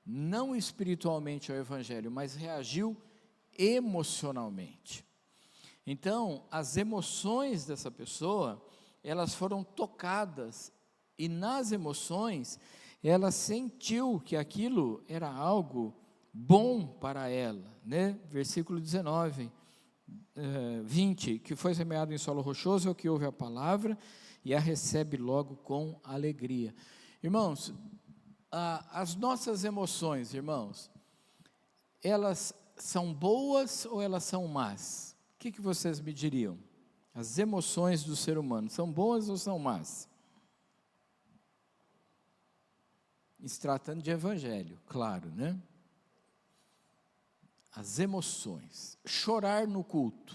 [SPEAKER 1] não espiritualmente ao Evangelho, mas reagiu emocionalmente. Então, as emoções dessa pessoa, elas foram tocadas, e nas emoções, ela sentiu que aquilo era algo bom para ela, né? Versículo 19, 20, que foi semeado em solo rochoso é o que ouve a palavra e a recebe logo com alegria. Irmãos, as nossas emoções, irmãos, elas são boas ou elas são más? O que vocês me diriam? As emoções do ser humano, são boas ou são más? Se tratando de evangelho, claro, né? As emoções. Chorar no culto,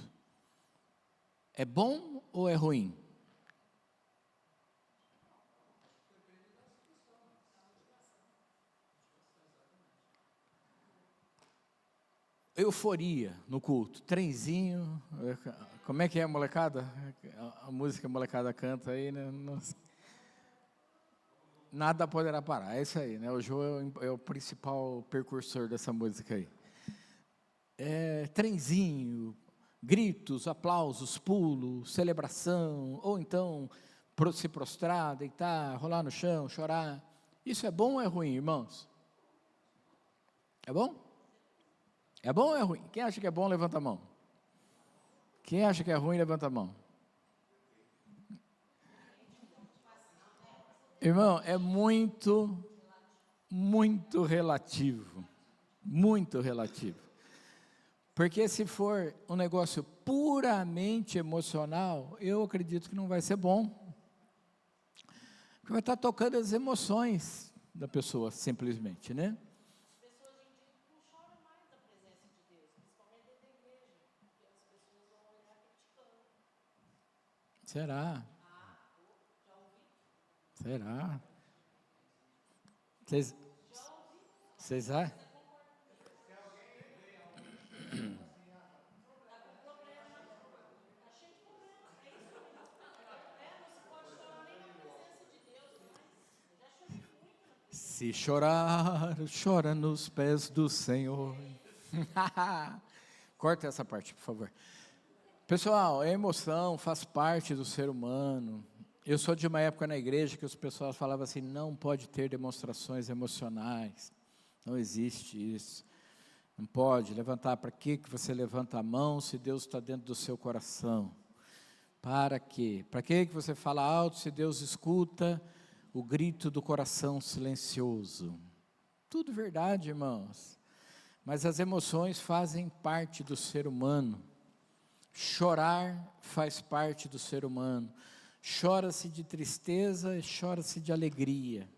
[SPEAKER 1] é bom ou é ruim? Euforia no culto, trenzinho, como é que é, molecada? A música que a molecada canta aí, né? Nossa. Nada poderá parar, é isso aí, né? O João é o principal precursor dessa música aí. Trenzinho, gritos, aplausos, pulos, celebração, ou então se prostrar, deitar, rolar no chão, chorar. Isso é bom ou é ruim, irmãos? É bom? É bom ou é ruim? Quem acha que é bom, levanta a mão. Quem acha que é ruim, levanta a mão. Irmão, é muito relativo. Muito relativo. Porque se for um negócio puramente emocional, eu acredito que não vai ser bom. Porque vai estar tocando as emoções da pessoa, simplesmente, né?
[SPEAKER 2] As pessoas hoje em dia não choram mais da presença de Deus, principalmente dentro da igreja, porque as pessoas vão olhar criticando.
[SPEAKER 1] Será?
[SPEAKER 2] Já ouvi?
[SPEAKER 1] Será?
[SPEAKER 2] Já ouvi.
[SPEAKER 1] Vocês acham?
[SPEAKER 2] Está com problema. Está cheio de problema. É isso mesmo. Não se pode chorar nem na presença de Deus mais. Eu já chorei muito na presença.
[SPEAKER 1] Se chorar, chora nos pés do Senhor. Corta essa parte, por favor. Pessoal, a emoção faz parte do ser humano. Eu sou de uma época na igreja que os pessoal falavam assim, não pode ter demonstrações emocionais. Não existe isso. Não pode levantar. Para que você levanta a mão se Deus está dentro do seu coração? Para quê? Para que você fala alto se Deus escuta o grito do coração silencioso? Tudo verdade, irmãos. Mas as emoções fazem parte do ser humano. Chorar faz parte do ser humano. Chora-se de tristeza e chora-se de alegria.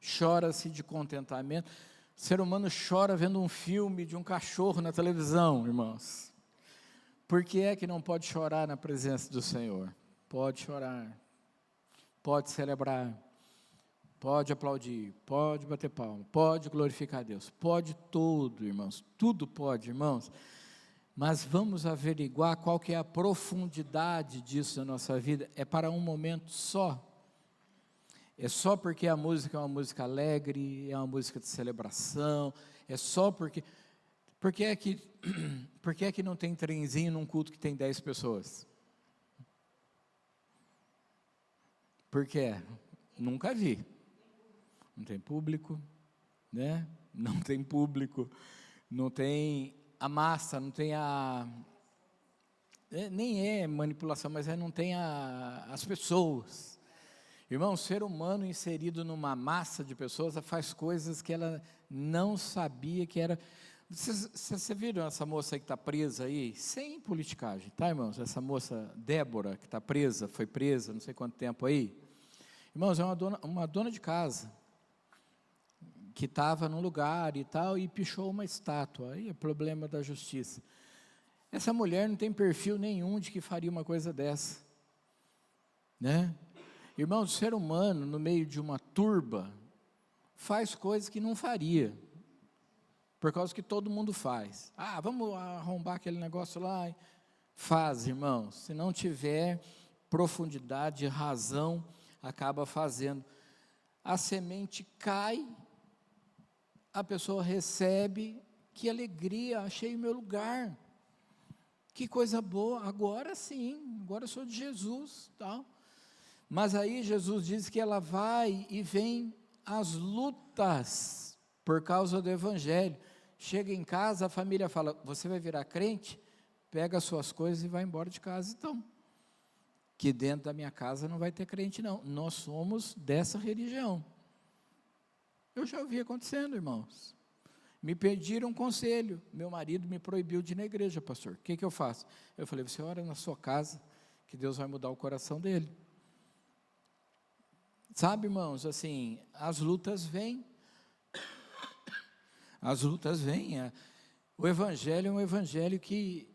[SPEAKER 1] Chora-se de contentamento. O ser humano chora vendo um filme de um cachorro na televisão, irmãos. Por que é que não pode chorar na presença do Senhor? Pode chorar, pode celebrar, pode aplaudir, pode bater palma, pode glorificar a Deus, pode tudo, irmãos, tudo pode, irmãos. Mas vamos averiguar qual que é a profundidade disso na nossa vida. É para um momento só? É só porque a música é uma música alegre, é uma música de celebração, é só porque... Por que é que não tem trenzinho num culto que tem 10 pessoas? Por quê? Nunca vi. Não tem público, né? Não tem público, não tem a massa, não tem nem é manipulação, mas não tem as pessoas. Irmão, o ser humano inserido numa massa de pessoas faz coisas que ela não sabia que era. Vocês viram essa moça aí que está presa aí? Sem politicagem, tá, irmãos? Essa moça Débora, que está presa, foi presa, não sei quanto tempo aí. Irmãos, é uma dona de casa, que estava num lugar e tal, e pichou uma estátua. Aí é problema da justiça. Essa mulher não tem perfil nenhum de que faria uma coisa dessa, né? Irmão, o ser humano, no meio de uma turba, faz coisas que não faria, por causa que todo mundo faz. Vamos arrombar aquele negócio lá. Faz, irmãos. Se não tiver profundidade, razão, acaba fazendo. A semente cai, a pessoa recebe, que alegria, achei o meu lugar. Que coisa boa, agora sim, agora eu sou de Jesus, tal. Mas aí Jesus diz que ela vai e vem as lutas por causa do evangelho. Chega em casa, a família fala: você vai virar crente? Pega as suas coisas e vai embora de casa então. Que dentro da minha casa não vai ter crente não. Nós somos dessa religião. Eu já ouvi acontecendo, irmãos. Me pediram um conselho. Meu marido me proibiu de ir na igreja, pastor. O que eu faço? Eu falei: você ora na sua casa, que Deus vai mudar o coração dele. Sabe, irmãos, assim, as lutas vêm. As lutas vêm. O evangelho é um evangelho que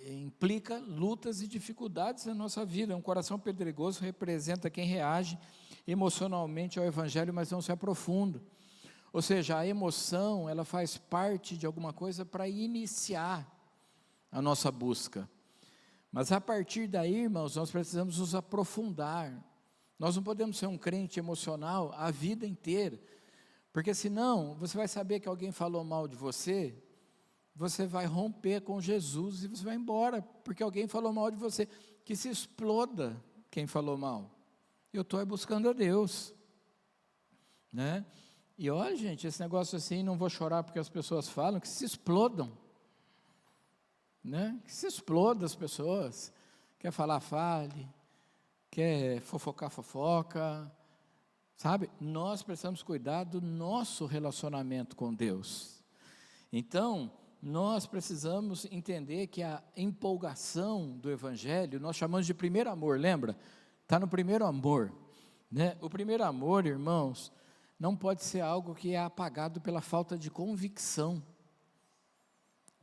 [SPEAKER 1] implica lutas e dificuldades na nossa vida. Um coração pedregoso representa quem reage emocionalmente ao evangelho, mas não se aprofunda. Ou seja, a emoção, ela faz parte de alguma coisa para iniciar a nossa busca. Mas a partir daí, irmãos, nós precisamos nos aprofundar. Nós não podemos ser um crente emocional a vida inteira, porque senão você vai saber que alguém falou mal de você, você vai romper com Jesus e você vai embora, porque alguém falou mal de você. Que se exploda quem falou mal. Eu estou buscando a Deus, né? E olha, gente, esse negócio assim, não vou chorar porque as pessoas falam, que se explodam, né? Que se exploda as pessoas. Quer falar, fale. Quer fofocar, fofoca. Sabe? Nós precisamos cuidar do nosso relacionamento com Deus. Então, nós precisamos entender que a empolgação do evangelho, nós chamamos de primeiro amor, lembra? Está no primeiro amor, né? O primeiro amor, irmãos, não pode ser algo que é apagado pela falta de convicção.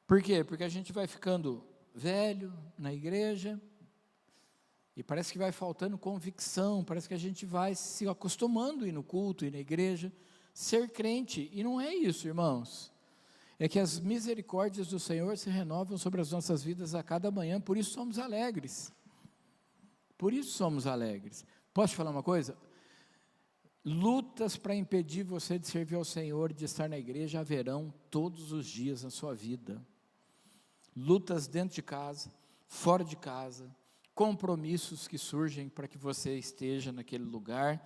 [SPEAKER 1] Por quê? Porque a gente vai ficando velho na igreja, e parece que vai faltando convicção, parece que a gente vai se acostumando a ir no culto, ir na igreja, ser crente, e não é isso, irmãos. É que as misericórdias do Senhor se renovam sobre as nossas vidas a cada manhã, por isso somos alegres. Por isso somos alegres. Posso te falar uma coisa? Lutas para impedir você de servir ao Senhor, de estar na igreja, haverão todos os dias na sua vida. Lutas dentro de casa, fora de casa, compromissos que surgem para que você esteja naquele lugar,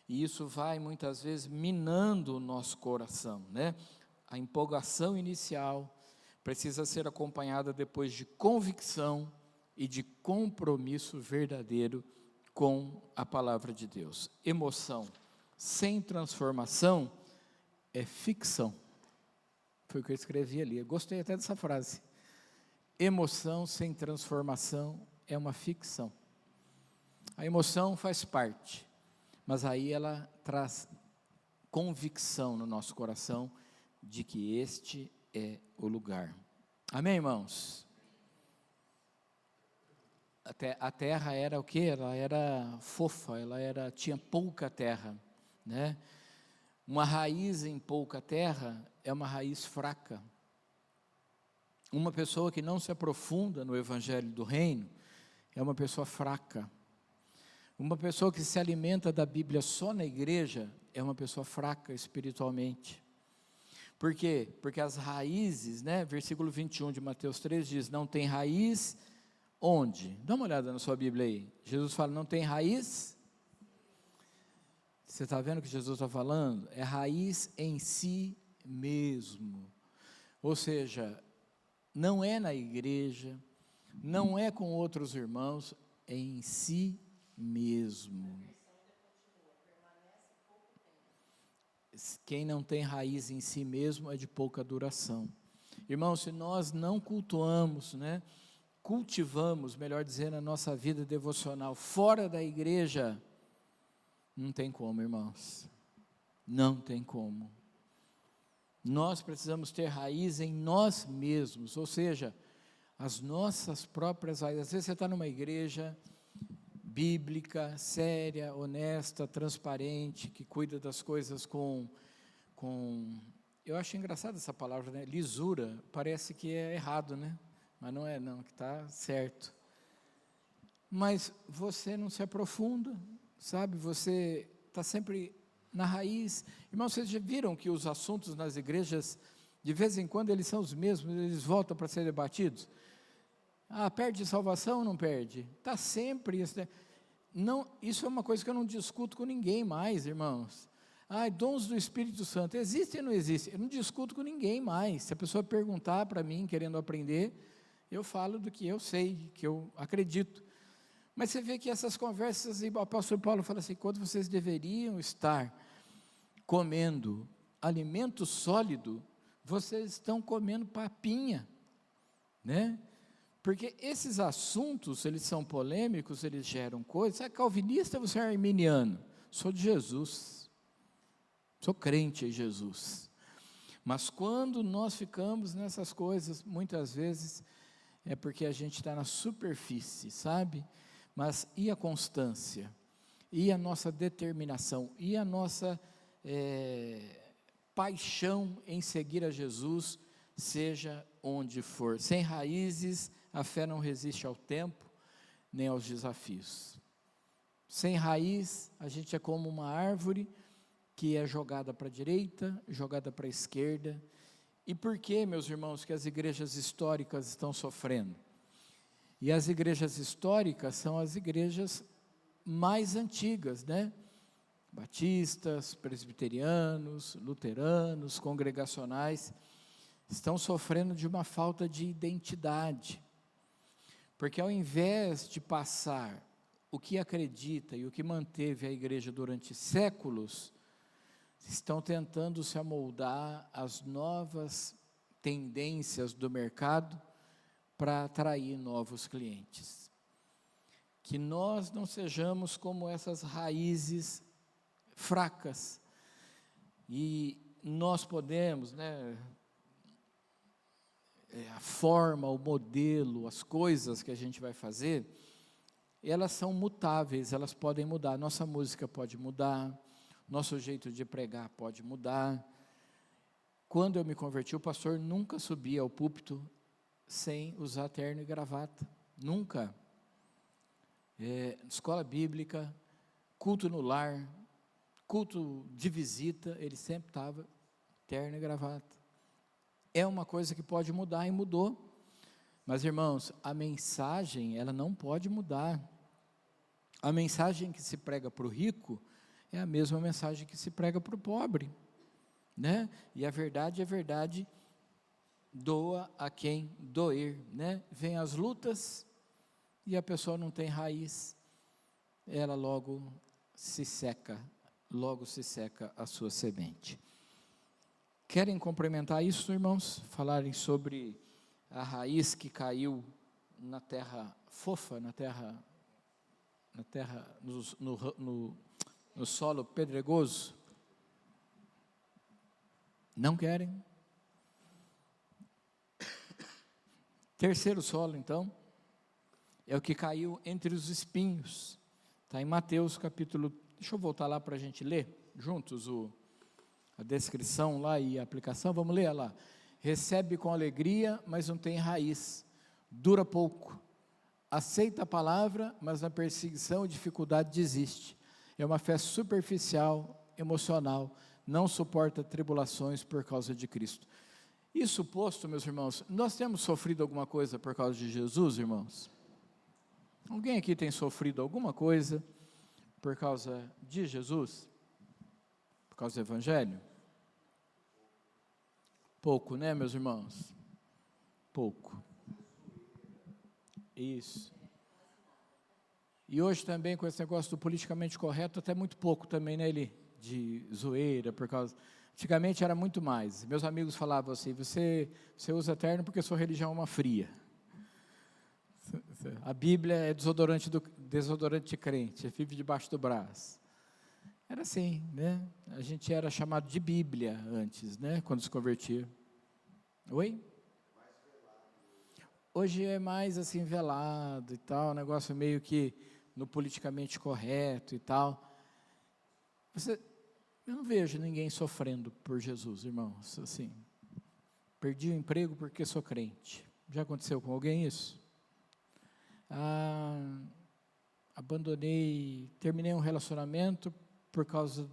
[SPEAKER 1] e isso vai muitas vezes minando o nosso coração, né? A empolgação inicial precisa ser acompanhada depois de convicção e de compromisso verdadeiro com a palavra de Deus. Emoção sem transformação é ficção. Foi o que eu escrevi ali, eu gostei até dessa frase. Emoção sem transformação é uma ficção. A emoção faz parte, mas aí ela traz convicção no nosso coração de que este é o lugar. Amém, irmãos? A terra era o quê? Ela era fofa, tinha pouca terra, né? Uma raiz em pouca terra é uma raiz fraca. Uma pessoa que não se aprofunda no evangelho do reino é uma pessoa fraca. Uma pessoa que se alimenta da Bíblia só na igreja é uma pessoa fraca espiritualmente. Por quê? Porque as raízes, né? Versículo 21 de Mateus 3 diz: não tem raiz onde? Dá uma olhada na sua Bíblia aí. Jesus fala: não tem raiz. Você está vendo o que Jesus está falando? É raiz em si mesmo. Ou seja, não é na igreja, não é com outros irmãos, é em si mesmo. Quem não tem raiz em si mesmo é de pouca duração. Irmãos, se nós não cultuamos, né, cultivamos, melhor dizendo, a nossa vida devocional fora da igreja, não tem como, irmãos, não tem como. Nós precisamos ter raiz em nós mesmos, ou seja, as nossas próprias raízes. Às vezes você está numa igreja bíblica, séria, honesta, transparente, que cuida das coisas com eu acho engraçada essa palavra, né? Lisura, parece que é errado, né? Mas não é não, que está certo. Mas você não se aprofunda, sabe? Você está sempre na raiz. Irmãos, vocês já viram que os assuntos nas igrejas, de vez em quando, eles são os mesmos, eles voltam para ser debatidos? Ah, perde salvação ou não perde? Está sempre isso, né? Não, isso é uma coisa que eu não discuto com ninguém mais, irmãos. Ah, dons do Espírito Santo, existe ou não existe? Eu não discuto com ninguém mais. Se a pessoa perguntar para mim, querendo aprender, eu falo do que eu sei, que eu acredito. Mas você vê que essas conversas, o apóstolo Paulo fala assim, quando vocês deveriam estar comendo alimento sólido, vocês estão comendo papinha, né? Porque esses assuntos, eles são polêmicos, eles geram coisas. Você é calvinista ou você é arminiano? Sou de Jesus, sou crente em Jesus. Mas quando nós ficamos nessas coisas, muitas vezes, é porque a gente está na superfície, sabe? Mas e a constância? E a nossa determinação? E a nossa paixão em seguir a Jesus, seja onde for? Sem raízes, a fé não resiste ao tempo, nem aos desafios. Sem raiz, a gente é como uma árvore que é jogada para a direita, jogada para a esquerda. E por que, meus irmãos, que as igrejas históricas estão sofrendo? E as igrejas históricas são as igrejas mais antigas, né? Batistas, presbiterianos, luteranos, congregacionais, estão sofrendo de uma falta de identidade. Porque ao invés de passar o que acredita e o que manteve a igreja durante séculos, estão tentando se amoldar às novas tendências do mercado para atrair novos clientes. Que nós não sejamos como essas raízes fracas, e nós podemos, né, a forma, o modelo, as coisas que a gente vai fazer, elas são mutáveis, elas podem mudar. Nossa música pode mudar, nosso jeito de pregar pode mudar. Quando eu me converti, o pastor nunca subia ao púlpito sem usar terno e gravata, nunca. Escola bíblica, culto no lar, culto de visita, ele sempre estava terno e gravata. É uma coisa que pode mudar, e mudou. Mas, irmãos, a mensagem, ela não pode mudar. A mensagem que se prega para o rico é a mesma mensagem que se prega para o pobre, né? E a verdade é verdade, doa a quem doer, né? Vem as lutas e a pessoa não tem raiz, ela logo se seca a sua semente. Querem complementar isso, irmãos? Falarem sobre a raiz que caiu na terra fofa, no solo pedregoso? Não querem? Terceiro solo, então, é o que caiu entre os espinhos. Está em Mateus capítulo, deixa eu voltar lá para a gente ler juntos a descrição lá e a aplicação. Vamos ler lá. Recebe com alegria, mas não tem raiz, dura pouco, aceita a palavra, mas na perseguição e dificuldade desiste. É uma fé superficial, emocional, não suporta tribulações por causa de Cristo. Isso posto, meus irmãos, nós temos sofrido alguma coisa por causa de Jesus, irmãos? Alguém aqui tem sofrido alguma coisa por causa de Jesus? Por causa do Evangelho? Pouco, né, meus irmãos? Pouco. Isso. E hoje também, com esse negócio do politicamente correto, até muito pouco também, né, Eli? De zoeira, por causa... Antigamente era muito mais. Meus amigos falavam assim, você usa terno porque sua religião é uma fria. A Bíblia é desodorante de crente, vive debaixo do braço. Era assim, né? A gente era chamado de Bíblia antes, né? Quando se convertia. Oi? Hoje é mais assim, velado e tal, negócio meio que no politicamente correto e tal. Eu não vejo ninguém sofrendo por Jesus, irmãos, assim. Perdi o emprego porque sou crente. Já aconteceu com alguém isso? Terminei um relacionamento por causa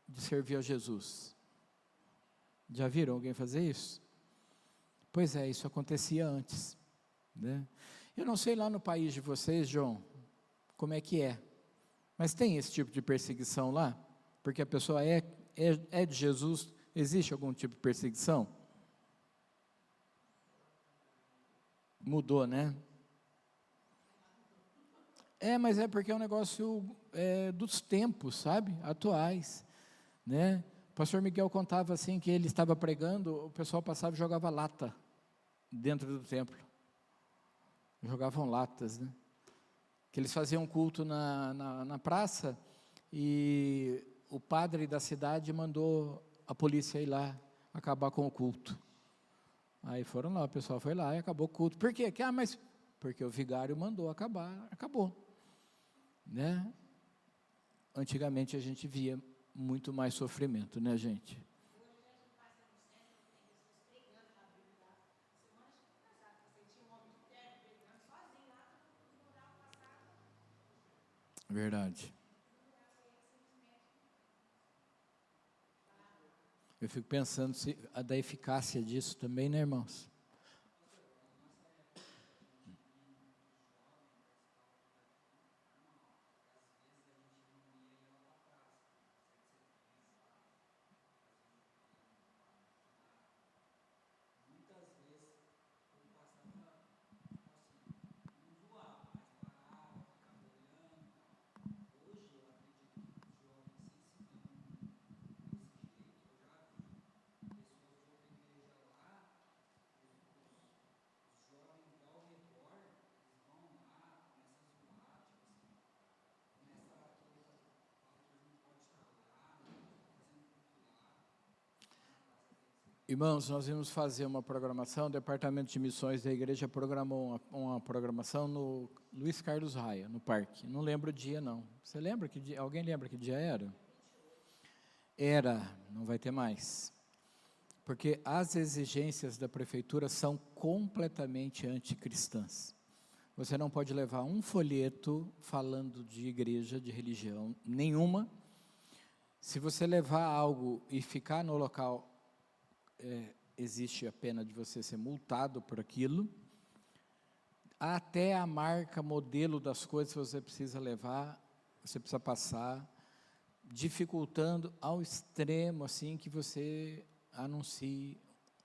[SPEAKER 1] de servir a Jesus. Já viram alguém fazer isso? Pois é, isso acontecia antes, né? Eu não sei lá no país de vocês, João, como é que é, mas tem esse tipo de perseguição lá? Porque a pessoa é de Jesus, existe algum tipo de perseguição? Mudou, né? Mas é porque é um negócio dos tempos, sabe? Atuais, né? O pastor Miguel contava assim que ele estava pregando, o pessoal passava e jogava lata dentro do templo. Jogavam latas, né? Que eles faziam culto na praça e o padre da cidade mandou a polícia ir lá acabar com o culto. Aí foram lá, o pessoal foi lá e acabou o culto. Por quê? Mas porque o vigário mandou acabar, acabou. Né? Antigamente a gente via muito mais sofrimento, né, gente? Verdade. Eu fico pensando da eficácia disso também, né, irmãos? Irmãos, nós vamos fazer uma programação, o Departamento de Missões da Igreja programou uma programação no Luiz Carlos Raia, no parque. Não lembro o dia, não. Você lembra que dia? Alguém lembra que dia era? Era, não vai ter mais. Porque as exigências da prefeitura são completamente anticristãs. Você não pode levar um folheto falando de igreja, de religião nenhuma. Se você levar algo e ficar no local, existe a pena de você ser multado por aquilo. Até a marca, modelo das coisas que você precisa levar, você precisa passar, dificultando ao extremo assim que você anuncie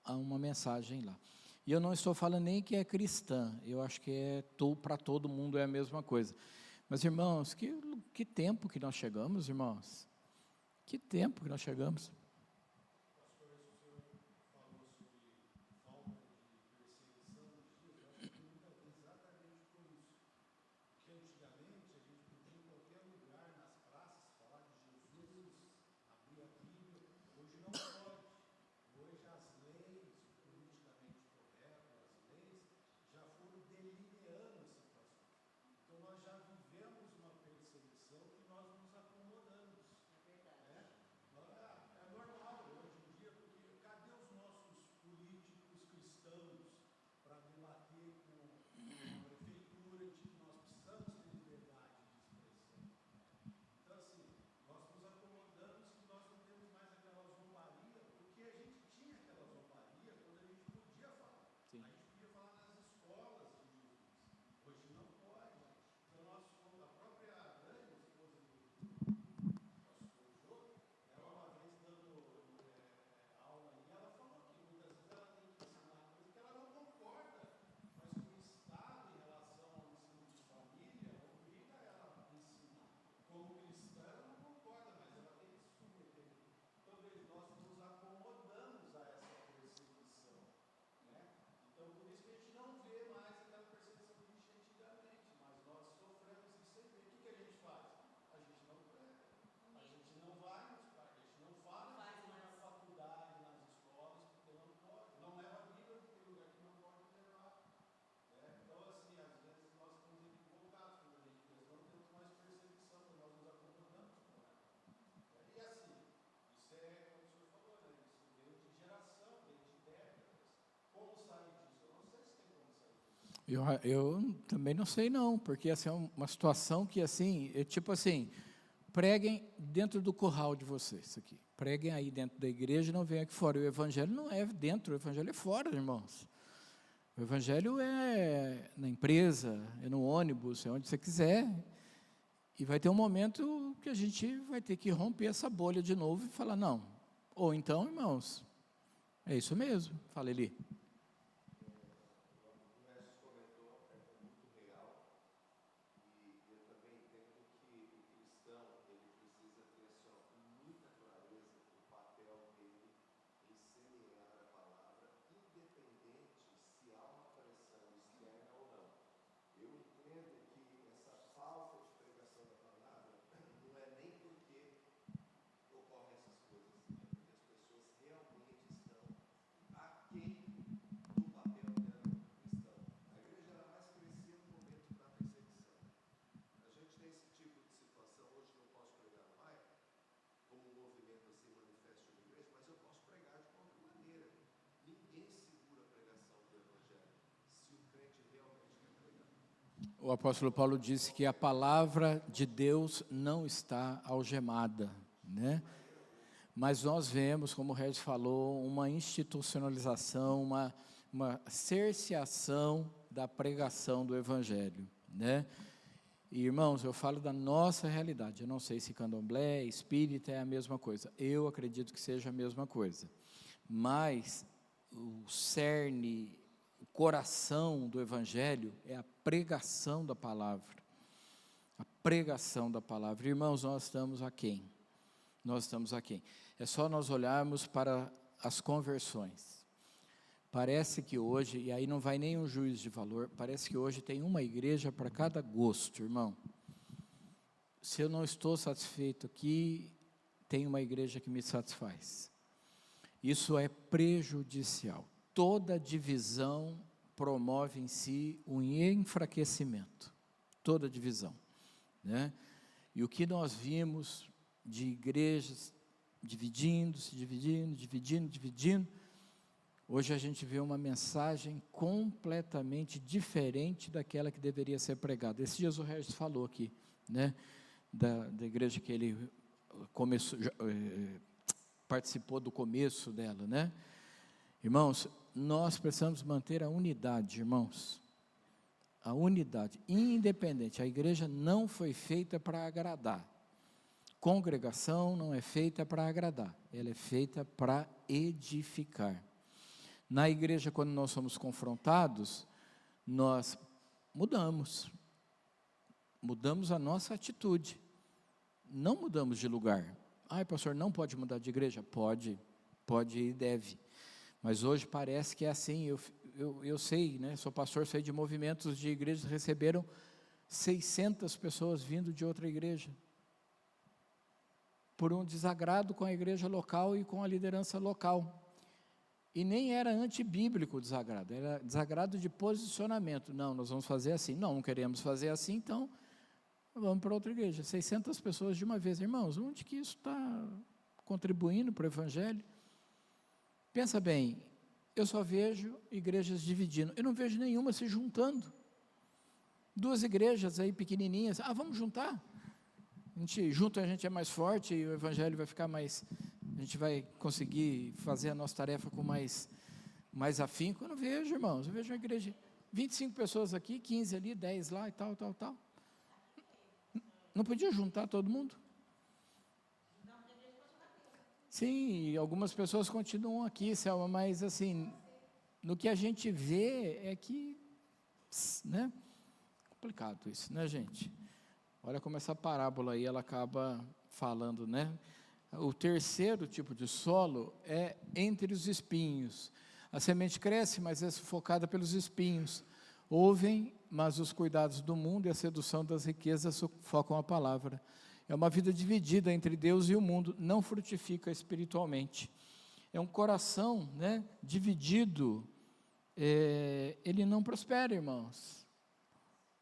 [SPEAKER 1] uma mensagem lá. E eu não estou falando nem que é cristã, eu acho que para todo mundo é a mesma coisa. Mas, irmãos, que tempo que nós chegamos, irmãos? Que tempo que nós chegamos? Eu também não sei não, porque essa é uma situação que assim, é tipo assim, preguem dentro do curral de vocês aqui. Preguem aí dentro da igreja e não venham aqui fora. O evangelho não é dentro, o evangelho é fora, irmãos. O evangelho é na empresa, é no ônibus, é onde você quiser. E vai ter um momento que a gente vai ter que romper essa bolha de novo e falar, não. Ou então, irmãos, é isso mesmo. Fala, Eli. O apóstolo Paulo disse que a palavra de Deus não está algemada, né? Mas nós vemos, como o Regis falou, uma institucionalização, uma cerceação da pregação do evangelho, né? E, irmãos, eu falo da nossa realidade. Eu não sei se candomblé, espírita é a mesma coisa. Eu acredito que seja a mesma coisa. Mas o cerne, o coração do evangelho é a pregação da palavra. A pregação da palavra. Irmãos, nós estamos aquém. Nós estamos aquém. É só nós olharmos para as conversões. Parece que hoje, e aí não vai nem um juízo de valor, parece que hoje tem uma igreja para cada gosto, irmão. Se eu não estou satisfeito aqui, tem uma igreja que me satisfaz. Isso é prejudicial. Toda divisão promove em si um enfraquecimento. Toda divisão, né? E o que nós vimos de igrejas dividindo, hoje a gente vê uma mensagem completamente diferente daquela que deveria ser pregada. Esses dias o Regis falou aqui, né, da igreja que ele começou, participou do começo dela, né? Irmãos, nós precisamos manter a unidade, irmãos. A unidade, independente. A igreja não foi feita para agradar. Congregação não é feita para agradar. Ela é feita para edificar. Na igreja, quando nós somos confrontados, nós mudamos a nossa atitude, não mudamos de lugar. Pastor, não pode mudar de igreja? Pode e deve, mas hoje parece que é assim. Eu sei, né, sou pastor, sei de movimentos de igrejas que receberam 600 pessoas vindo de outra igreja, por um desagrado com a igreja local e com a liderança local. E nem era antibíblico o desagrado, era desagrado de posicionamento. Não, nós vamos fazer assim. Não queremos fazer assim, então vamos para outra igreja. 600 pessoas de uma vez. Irmãos, onde que isso está contribuindo para o evangelho? Pensa bem, eu só vejo igrejas dividindo. Eu não vejo nenhuma se juntando. Duas igrejas aí pequenininhas. Vamos juntar? Junto a gente é mais forte e o evangelho vai ficar mais... A gente vai conseguir fazer a nossa tarefa com mais afinco. Eu não vejo, irmãos. Eu vejo uma igreja, 25 pessoas aqui, 15 ali, 10 lá e tal. Não podia juntar todo mundo? Sim, algumas pessoas continuam aqui, Selma, mas assim, no que a gente vê é que, né? Complicado isso, né, gente? Olha como essa parábola aí, ela acaba falando, né? O terceiro tipo de solo é entre os espinhos. A semente cresce, mas é sufocada pelos espinhos. Ouvem, mas os cuidados do mundo e a sedução das riquezas sufocam a palavra. É uma vida dividida entre Deus e o mundo, não frutifica espiritualmente. É um coração, né, dividido, ele não prospera, irmãos.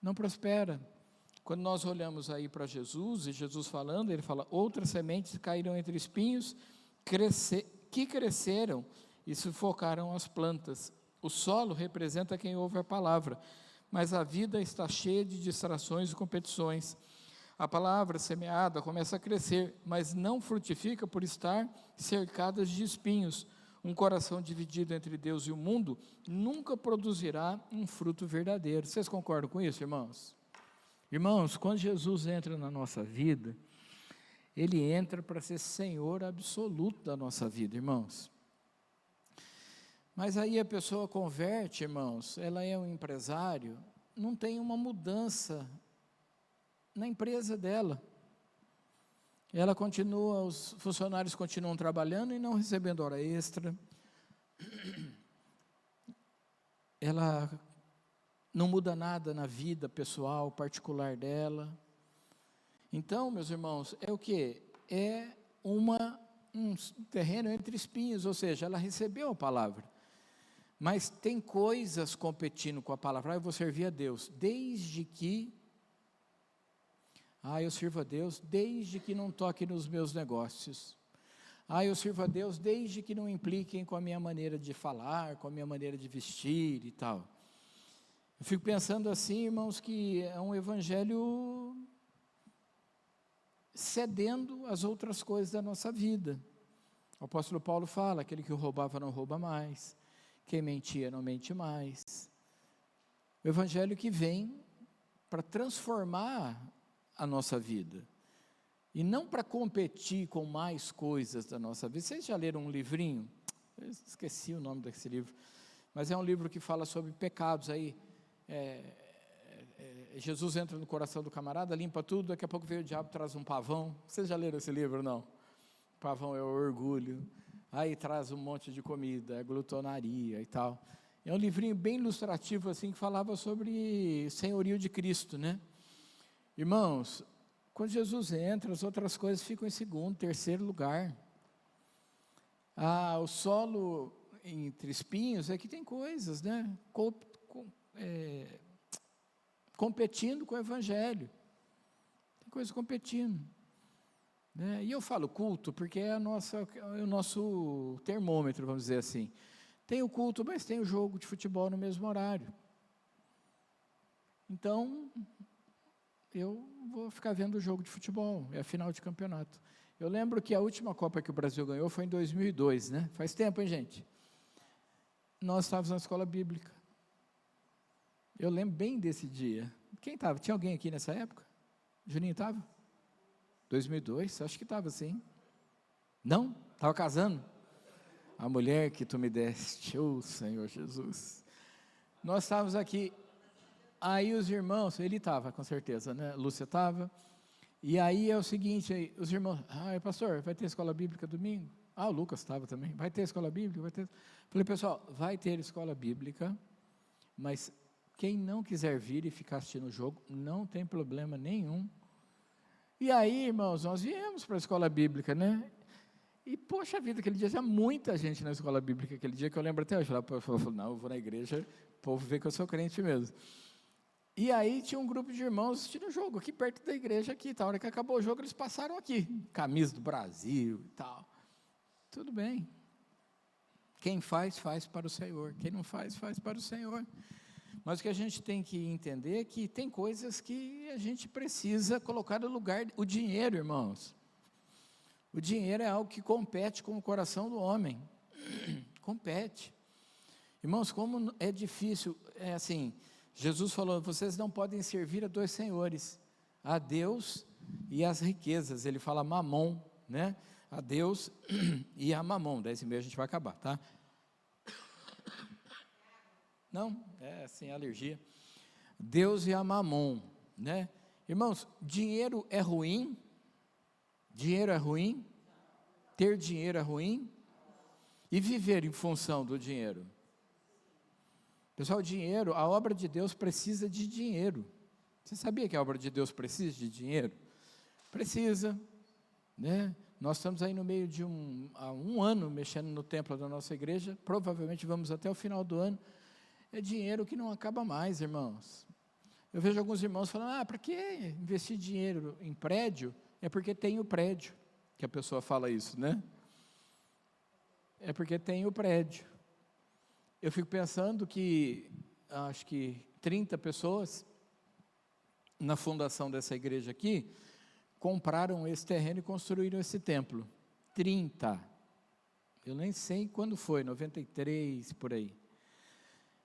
[SPEAKER 1] Não prospera. Quando nós olhamos aí para Jesus, e Jesus falando, ele fala, outras sementes caíram entre espinhos, que cresceram e sufocaram as plantas. O solo representa quem ouve a palavra, mas a vida está cheia de distrações e competições. A palavra semeada começa a crescer, mas não frutifica por estar cercada de espinhos. Um coração dividido entre Deus e o mundo nunca produzirá um fruto verdadeiro. Vocês concordam com isso, irmãos? Irmãos, quando Jesus entra na nossa vida, Ele entra para ser Senhor absoluto da nossa vida, irmãos. Mas aí a pessoa converte, irmãos, ela é um empresário, não tem uma mudança na empresa dela. Ela continua, os funcionários continuam trabalhando e não recebendo hora extra. Ela não muda nada na vida pessoal, particular dela. Então, meus irmãos, é o quê? É um terreno entre espinhos, ou seja, ela recebeu a palavra, mas tem coisas competindo com a palavra. Eu vou servir a Deus, desde que... eu sirvo a Deus desde que não toque nos meus negócios. Eu sirvo a Deus desde que não impliquem com a minha maneira de falar, com a minha maneira de vestir e tal. Eu fico pensando assim, irmãos, que é um evangelho cedendo às outras coisas da nossa vida. O apóstolo Paulo fala, aquele que roubava não rouba mais, quem mentia não mente mais. O evangelho que vem para transformar a nossa vida, e não para competir com mais coisas da nossa vida. Vocês já leram um livrinho? Eu esqueci o nome desse livro, mas é um livro que fala sobre pecados. Aí Jesus entra no coração do camarada, limpa tudo, daqui a pouco veio o diabo, traz um pavão. Vocês já leram esse livro, não? Pavão é o orgulho, aí traz um monte de comida, glutonaria e tal. É um livrinho bem ilustrativo, assim, que falava sobre senhorio de Cristo, né? Irmãos, quando Jesus entra, as outras coisas ficam em segundo, terceiro lugar. O solo entre espinhos é que tem coisas, né? Competindo com o evangelho. Tem coisas competindo, né? E eu falo culto porque é o nosso termômetro, vamos dizer assim. Tem o culto, mas tem o jogo de futebol no mesmo horário. Então, eu vou ficar vendo o jogo de futebol, é a final de campeonato. Eu lembro que a última Copa que o Brasil ganhou foi em 2002, né? Faz tempo, hein, gente? Nós estávamos na escola bíblica. Eu lembro bem desse dia. Quem estava? Tinha alguém aqui nessa época? Juninho estava? 2002? Acho que estava, sim. Não? Estava casando? A mulher que tu me deste, Senhor Jesus. Nós estávamos aqui. Aí os irmãos, ele estava com certeza, né? Lúcia estava. E aí é o seguinte, os irmãos, pastor, vai ter escola bíblica domingo? O Lucas estava também, vai ter escola bíblica? Vai ter. Falei, pessoal, vai ter escola bíblica, mas quem não quiser vir e ficar assistindo o jogo, não tem problema nenhum. E aí, irmãos, nós viemos para a escola bíblica, né? E, poxa vida, aquele dia tinha muita gente na escola bíblica, aquele dia que eu lembro até hoje. Eu falei, não, eu vou na igreja, o povo vê que eu sou crente mesmo. E aí tinha um grupo de irmãos assistindo o jogo, aqui perto da igreja, aqui, tá? A hora que acabou o jogo, eles passaram aqui, camisa do Brasil e tal. Tudo bem. Quem faz, faz para o Senhor. Quem não faz, faz para o Senhor. Mas o que a gente tem que entender é que tem coisas que a gente precisa colocar no lugar. O dinheiro, irmãos. O dinheiro é algo que compete com o coração do homem. Compete. Irmãos, como é difícil, é assim... Jesus falou, vocês não podem servir a dois senhores, a Deus e as riquezas. Ele fala mamon, né? A Deus e a mamon. 10h30 a gente vai acabar, tá? Não, é assim, alergia. Deus e a mamon, né? Irmãos, dinheiro é ruim? Dinheiro é ruim? Ter dinheiro é ruim? E viver em função do dinheiro? Pessoal, dinheiro, a obra de Deus precisa de dinheiro. Você sabia que a obra de Deus precisa de dinheiro? Precisa, né? Nós estamos aí no meio de há um ano mexendo no templo da nossa igreja, provavelmente vamos até o final do ano. É dinheiro que não acaba mais, irmãos. Eu vejo alguns irmãos falando, para que investir dinheiro em prédio? É porque tem o prédio, que a pessoa fala isso, né? É porque tem o prédio. Eu fico pensando que, acho que 30 pessoas, na fundação dessa igreja aqui, compraram esse terreno e construíram esse templo. 30. Eu nem sei quando foi, 93, por aí.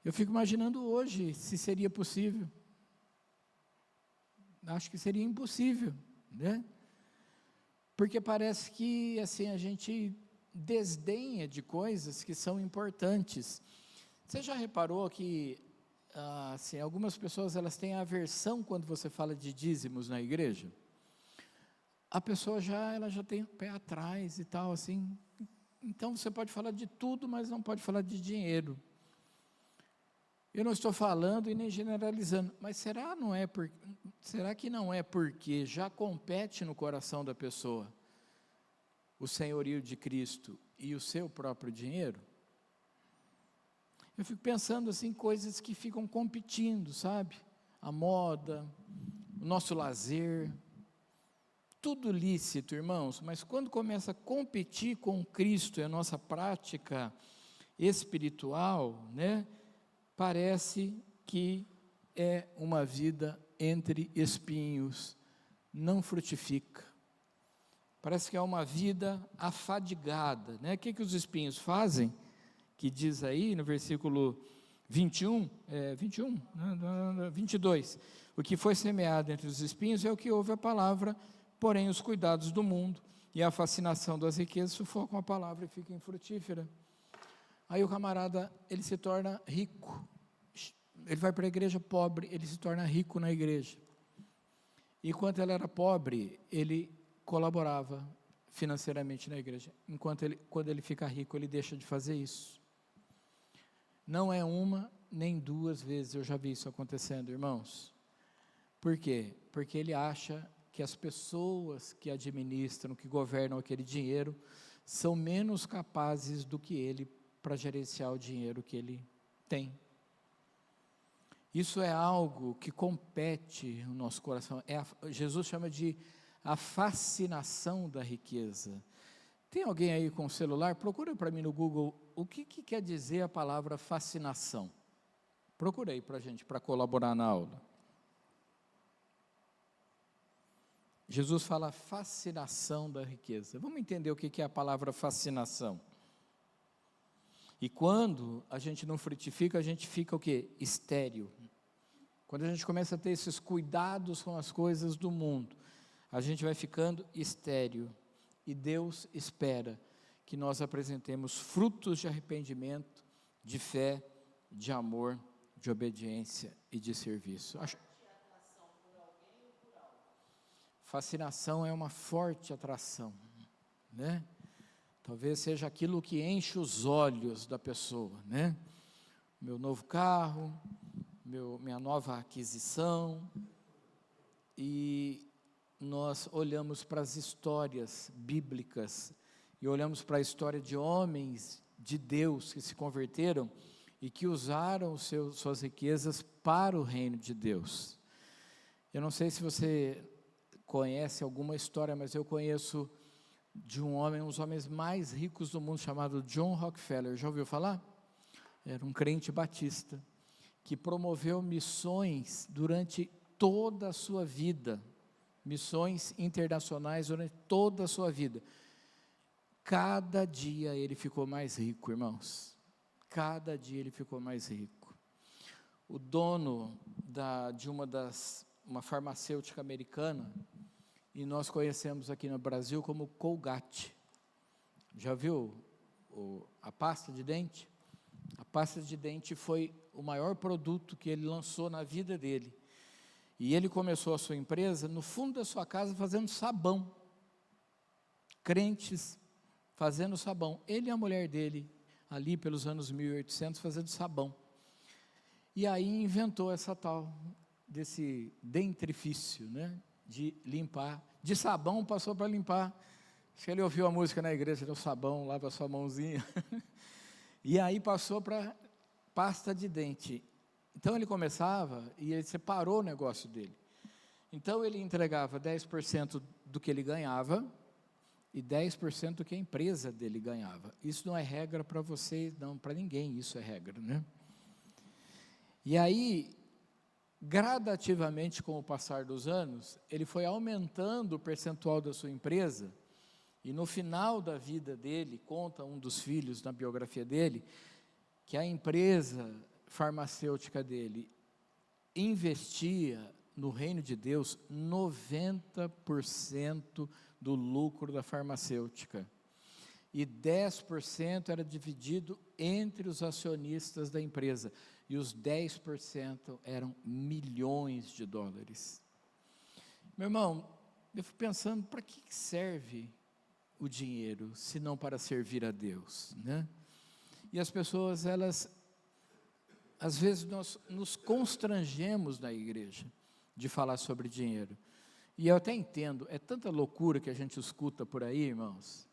[SPEAKER 1] Eu fico imaginando hoje se seria possível. Acho que seria impossível, né? Porque parece que assim a gente desdenha de coisas que são importantes. Você já reparou que assim, algumas pessoas elas têm aversão quando você fala de dízimos na igreja? A pessoa ela já tem o pé atrás e tal, assim. Então você pode falar de tudo, mas não pode falar de dinheiro. Eu não estou falando e nem generalizando, mas será que não é porque já compete no coração da pessoa o senhorio de Cristo e o seu próprio dinheiro? Eu fico pensando assim, coisas que ficam competindo, sabe? A moda, o nosso lazer, tudo lícito, irmãos, mas quando começa a competir com Cristo e a nossa prática espiritual, né? Parece que é uma vida entre espinhos, não frutifica. Parece que é uma vida afadigada, né? O que os espinhos fazem? Que diz aí no versículo 22, o que foi semeado entre os espinhos é o que ouve a palavra, porém os cuidados do mundo e a fascinação das riquezas sufocam a palavra e fica infrutífera. Aí o camarada, ele se torna rico, ele vai para a igreja pobre, ele se torna rico na igreja. E enquanto ele era pobre, ele colaborava financeiramente na igreja. Quando ele fica rico, ele deixa de fazer isso. Não é uma, nem duas vezes eu já vi isso acontecendo, irmãos. Por quê? Porque ele acha que as pessoas que administram, que governam aquele dinheiro, são menos capazes do que ele para gerenciar o dinheiro que ele tem. Isso é algo que compete no nosso coração. Jesus chama de a fascinação da riqueza. Tem alguém aí com o celular? Procura para mim no Google o que quer dizer a palavra fascinação. Procura aí para a gente, para colaborar na aula. Jesus fala fascinação da riqueza. Vamos entender o que é a palavra fascinação. E quando a gente não frutifica, a gente fica o quê? Estéril. Quando a gente começa a ter esses cuidados com as coisas do mundo, a gente vai ficando estéril. E Deus espera que nós apresentemos frutos de arrependimento, de fé, de amor, de obediência e de serviço. Fascinação é uma forte atração, né? Talvez seja aquilo que enche os olhos da pessoa, né? Meu novo carro, minha nova aquisição. E nós olhamos para as histórias bíblicas e olhamos para a história de homens de Deus que se converteram e que usaram suas riquezas para o reino de Deus. Eu não sei se você conhece alguma história, mas eu conheço de um dos homens mais ricos do mundo, chamado John Rockefeller. Já ouviu falar? Era um crente batista, que promoveu missões durante toda a sua vida, missões internacionais durante toda a sua vida. Cada dia ele ficou mais rico, irmãos. Cada dia ele ficou mais rico. O dono de uma farmacêutica americana, e nós conhecemos aqui no Brasil como Colgate. Já viu a pasta de dente? A pasta de dente foi o maior produto que ele lançou na vida dele. E ele começou a sua empresa no fundo da sua casa fazendo sabão. Crentes fazendo sabão. Ele e a mulher dele, ali pelos anos 1800, fazendo sabão. E aí inventou essa tal, desse dentrifício, né? De limpar, de sabão passou para limpar. Acho que ele ouviu a música na igreja, o sabão, lava a sua mãozinha. E aí passou para pasta de dente. Então ele começava e ele separou o negócio dele. Então ele entregava 10% do que ele ganhava e 10% do que a empresa dele ganhava. Isso não é regra para você, não, para ninguém isso é regra, né? E aí gradativamente, com o passar dos anos, ele foi aumentando o percentual da sua empresa, e no final da vida dele, conta um dos filhos na biografia dele, que a empresa farmacêutica dele investia no reino de Deus 90% do lucro da farmacêutica, e 10% era dividido entre os acionistas da empresa, e os 10% eram milhões de dólares. Meu irmão, eu fico pensando, para que serve o dinheiro, se não para servir a Deus, né? E as pessoas, às vezes nós nos constrangemos na igreja de falar sobre dinheiro, e eu até entendo, é tanta loucura que a gente escuta por aí, irmãos,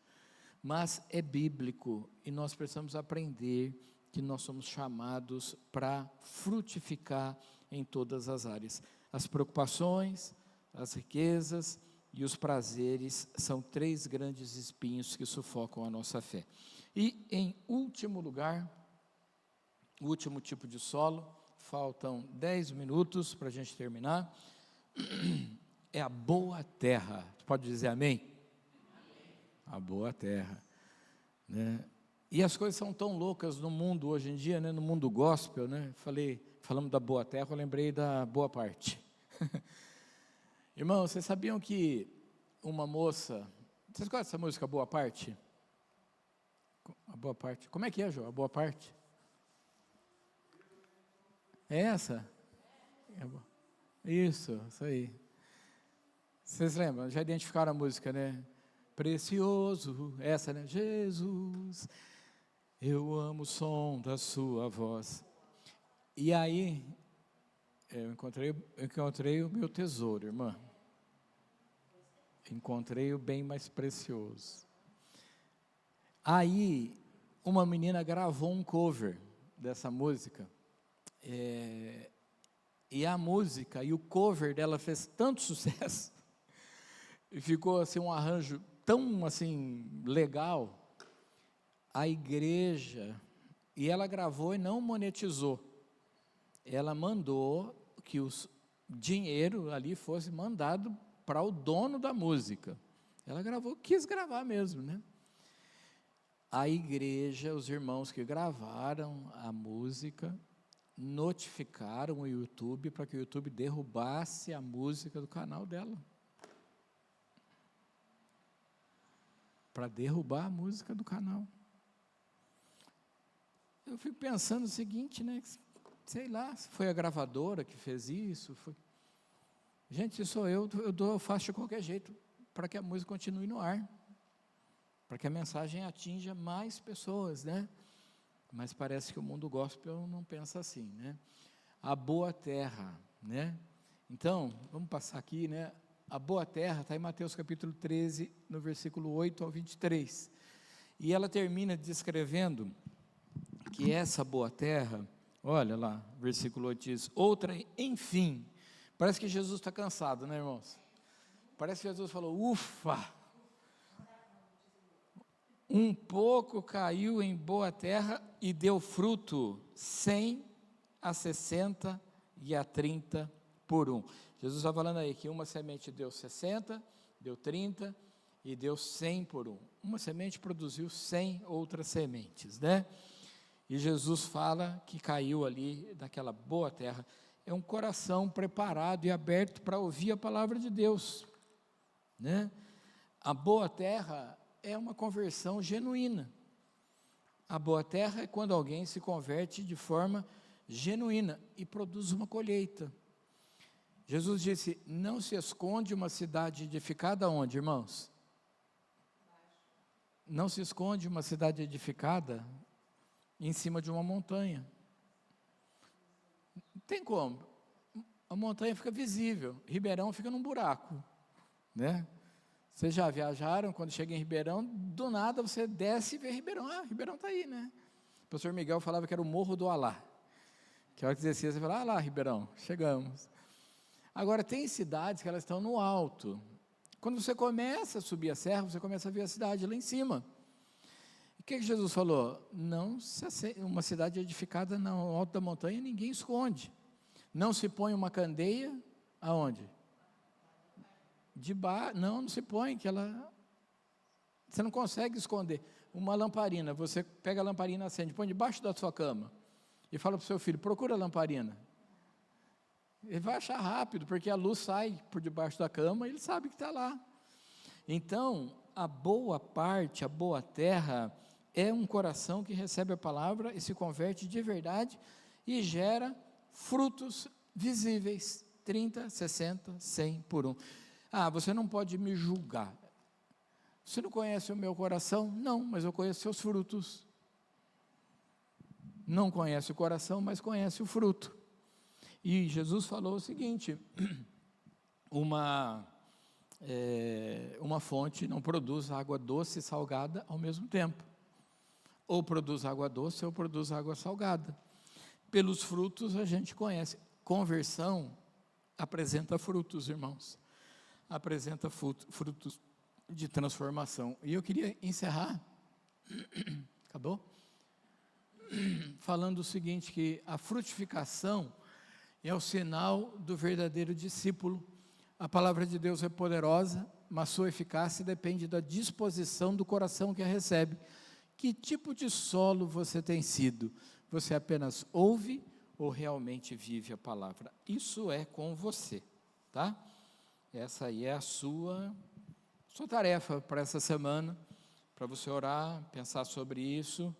[SPEAKER 1] mas é bíblico, e nós precisamos aprender que nós somos chamados para frutificar em todas as áreas. As preocupações, as riquezas e os prazeres são 3 grandes espinhos que sufocam a nossa fé. E em último lugar, o último tipo de solo, faltam 10 minutos para a gente terminar, é a boa terra. Tu pode dizer amém? A boa terra, né? E as coisas são tão loucas no mundo hoje em dia, né? No mundo gospel, né? Falamos da boa terra, eu lembrei da boa parte. Irmão, vocês sabiam que uma moça, vocês gostam dessa música Boa Parte? A boa parte, como é que é, Jô? A boa parte? É essa? Isso aí. Vocês lembram? Já identificaram a música, né? Precioso, essa, né? Jesus, eu amo o som da sua voz. E aí, eu encontrei o meu tesouro, irmã. Encontrei o bem mais precioso. Aí, uma menina gravou um cover dessa música, e a música e o cover dela fez tanto sucesso, e ficou assim um arranjo tão assim legal, a igreja, e ela gravou e não monetizou, ela mandou que o dinheiro ali fosse mandado para o dono da música. Ela gravou, quis gravar mesmo, né? A igreja, os irmãos que gravaram a música, notificaram o YouTube para que o YouTube derrubasse a música do canal dela. Para derrubar a música do canal. Eu fico pensando o seguinte, né? Sei lá, se foi a gravadora que fez isso. Gente, se sou eu faço de qualquer jeito para que a música continue no ar, para que a mensagem atinja mais pessoas, né? Mas parece que o mundo gospel não pensa assim, né? A boa terra, né? Então, vamos passar aqui, né? A boa terra está em Mateus capítulo 13, no versículo 8 ao 23. E ela termina descrevendo que essa boa terra, olha lá, versículo 8 diz, outra, enfim, parece que Jesus está cansado, né, irmãos? Parece que Jesus falou, ufa, um pouco caiu em boa terra e deu fruto 100, a 60 e a 30 por 1. Jesus está falando aí que uma semente deu 60, deu 30 e deu 100 por 1. Uma semente produziu 100 outras sementes, né? E Jesus fala que caiu ali naquela boa terra. É um coração preparado e aberto para ouvir a palavra de Deus, né? A boa terra é uma conversão genuína. A boa terra é quando alguém se converte de forma genuína e produz uma colheita. Jesus disse, não se esconde uma cidade edificada onde, irmãos? Não se esconde uma cidade edificada em cima de uma montanha. Não tem como. A montanha fica visível, Ribeirão fica num buraco, né? Vocês já viajaram, quando chega em Ribeirão, do nada você desce e vê Ribeirão. Ah, Ribeirão está aí, né? O pastor Miguel falava que era o Morro do Alá. Que a hora que descia, você fala, ah lá, Ribeirão, chegamos. Agora, tem cidades que elas estão no alto. Quando você começa a subir a serra, você começa a ver a cidade lá em cima. O que Jesus falou? Não, uma cidade edificada no alto da montanha, ninguém esconde. Não se põe uma candeia, aonde? Não se põe, você não consegue esconder. Uma lamparina, você pega a lamparina, acende, põe debaixo da sua cama, e fala para o seu filho, procura a lamparina. Ele vai achar rápido, porque a luz sai por debaixo da cama, e ele sabe que está lá. Então, a boa parte, a boa terra, é um coração que recebe a palavra e se converte de verdade, e gera frutos visíveis, 30, 60, 100 por um. Você não pode me julgar. Você não conhece o meu coração? Não, mas eu conheço seus frutos. Não conhece o coração, mas conhece o fruto. E Jesus falou o seguinte, uma fonte não produz água doce e salgada ao mesmo tempo. Ou produz água doce ou produz água salgada. Pelos frutos a gente conhece. Conversão apresenta frutos, irmãos. Apresenta frutos de transformação. E eu queria encerrar, acabou? Falando o seguinte, que a frutificação é o sinal do verdadeiro discípulo. A palavra de Deus é poderosa, mas sua eficácia depende da disposição do coração que a recebe. Que tipo de solo você tem sido? Você apenas ouve ou realmente vive a palavra? Isso é com você, tá? Essa aí é a sua tarefa para essa semana, para você orar, pensar sobre isso,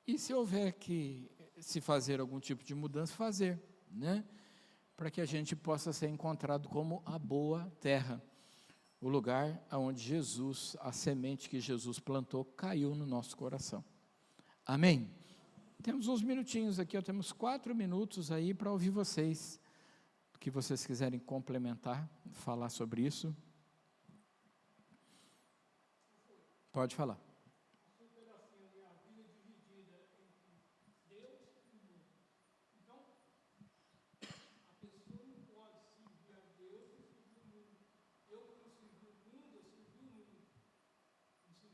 [SPEAKER 1] e se houver que se fazer algum tipo de mudança, fazer, né? Para que a gente possa ser encontrado como a boa terra, o lugar onde Jesus, a semente que Jesus plantou, caiu no nosso coração. Amém? Temos uns minutinhos aqui, temos 4 minutos aí para ouvir vocês, o que vocês quiserem complementar, falar sobre isso. Pode falar.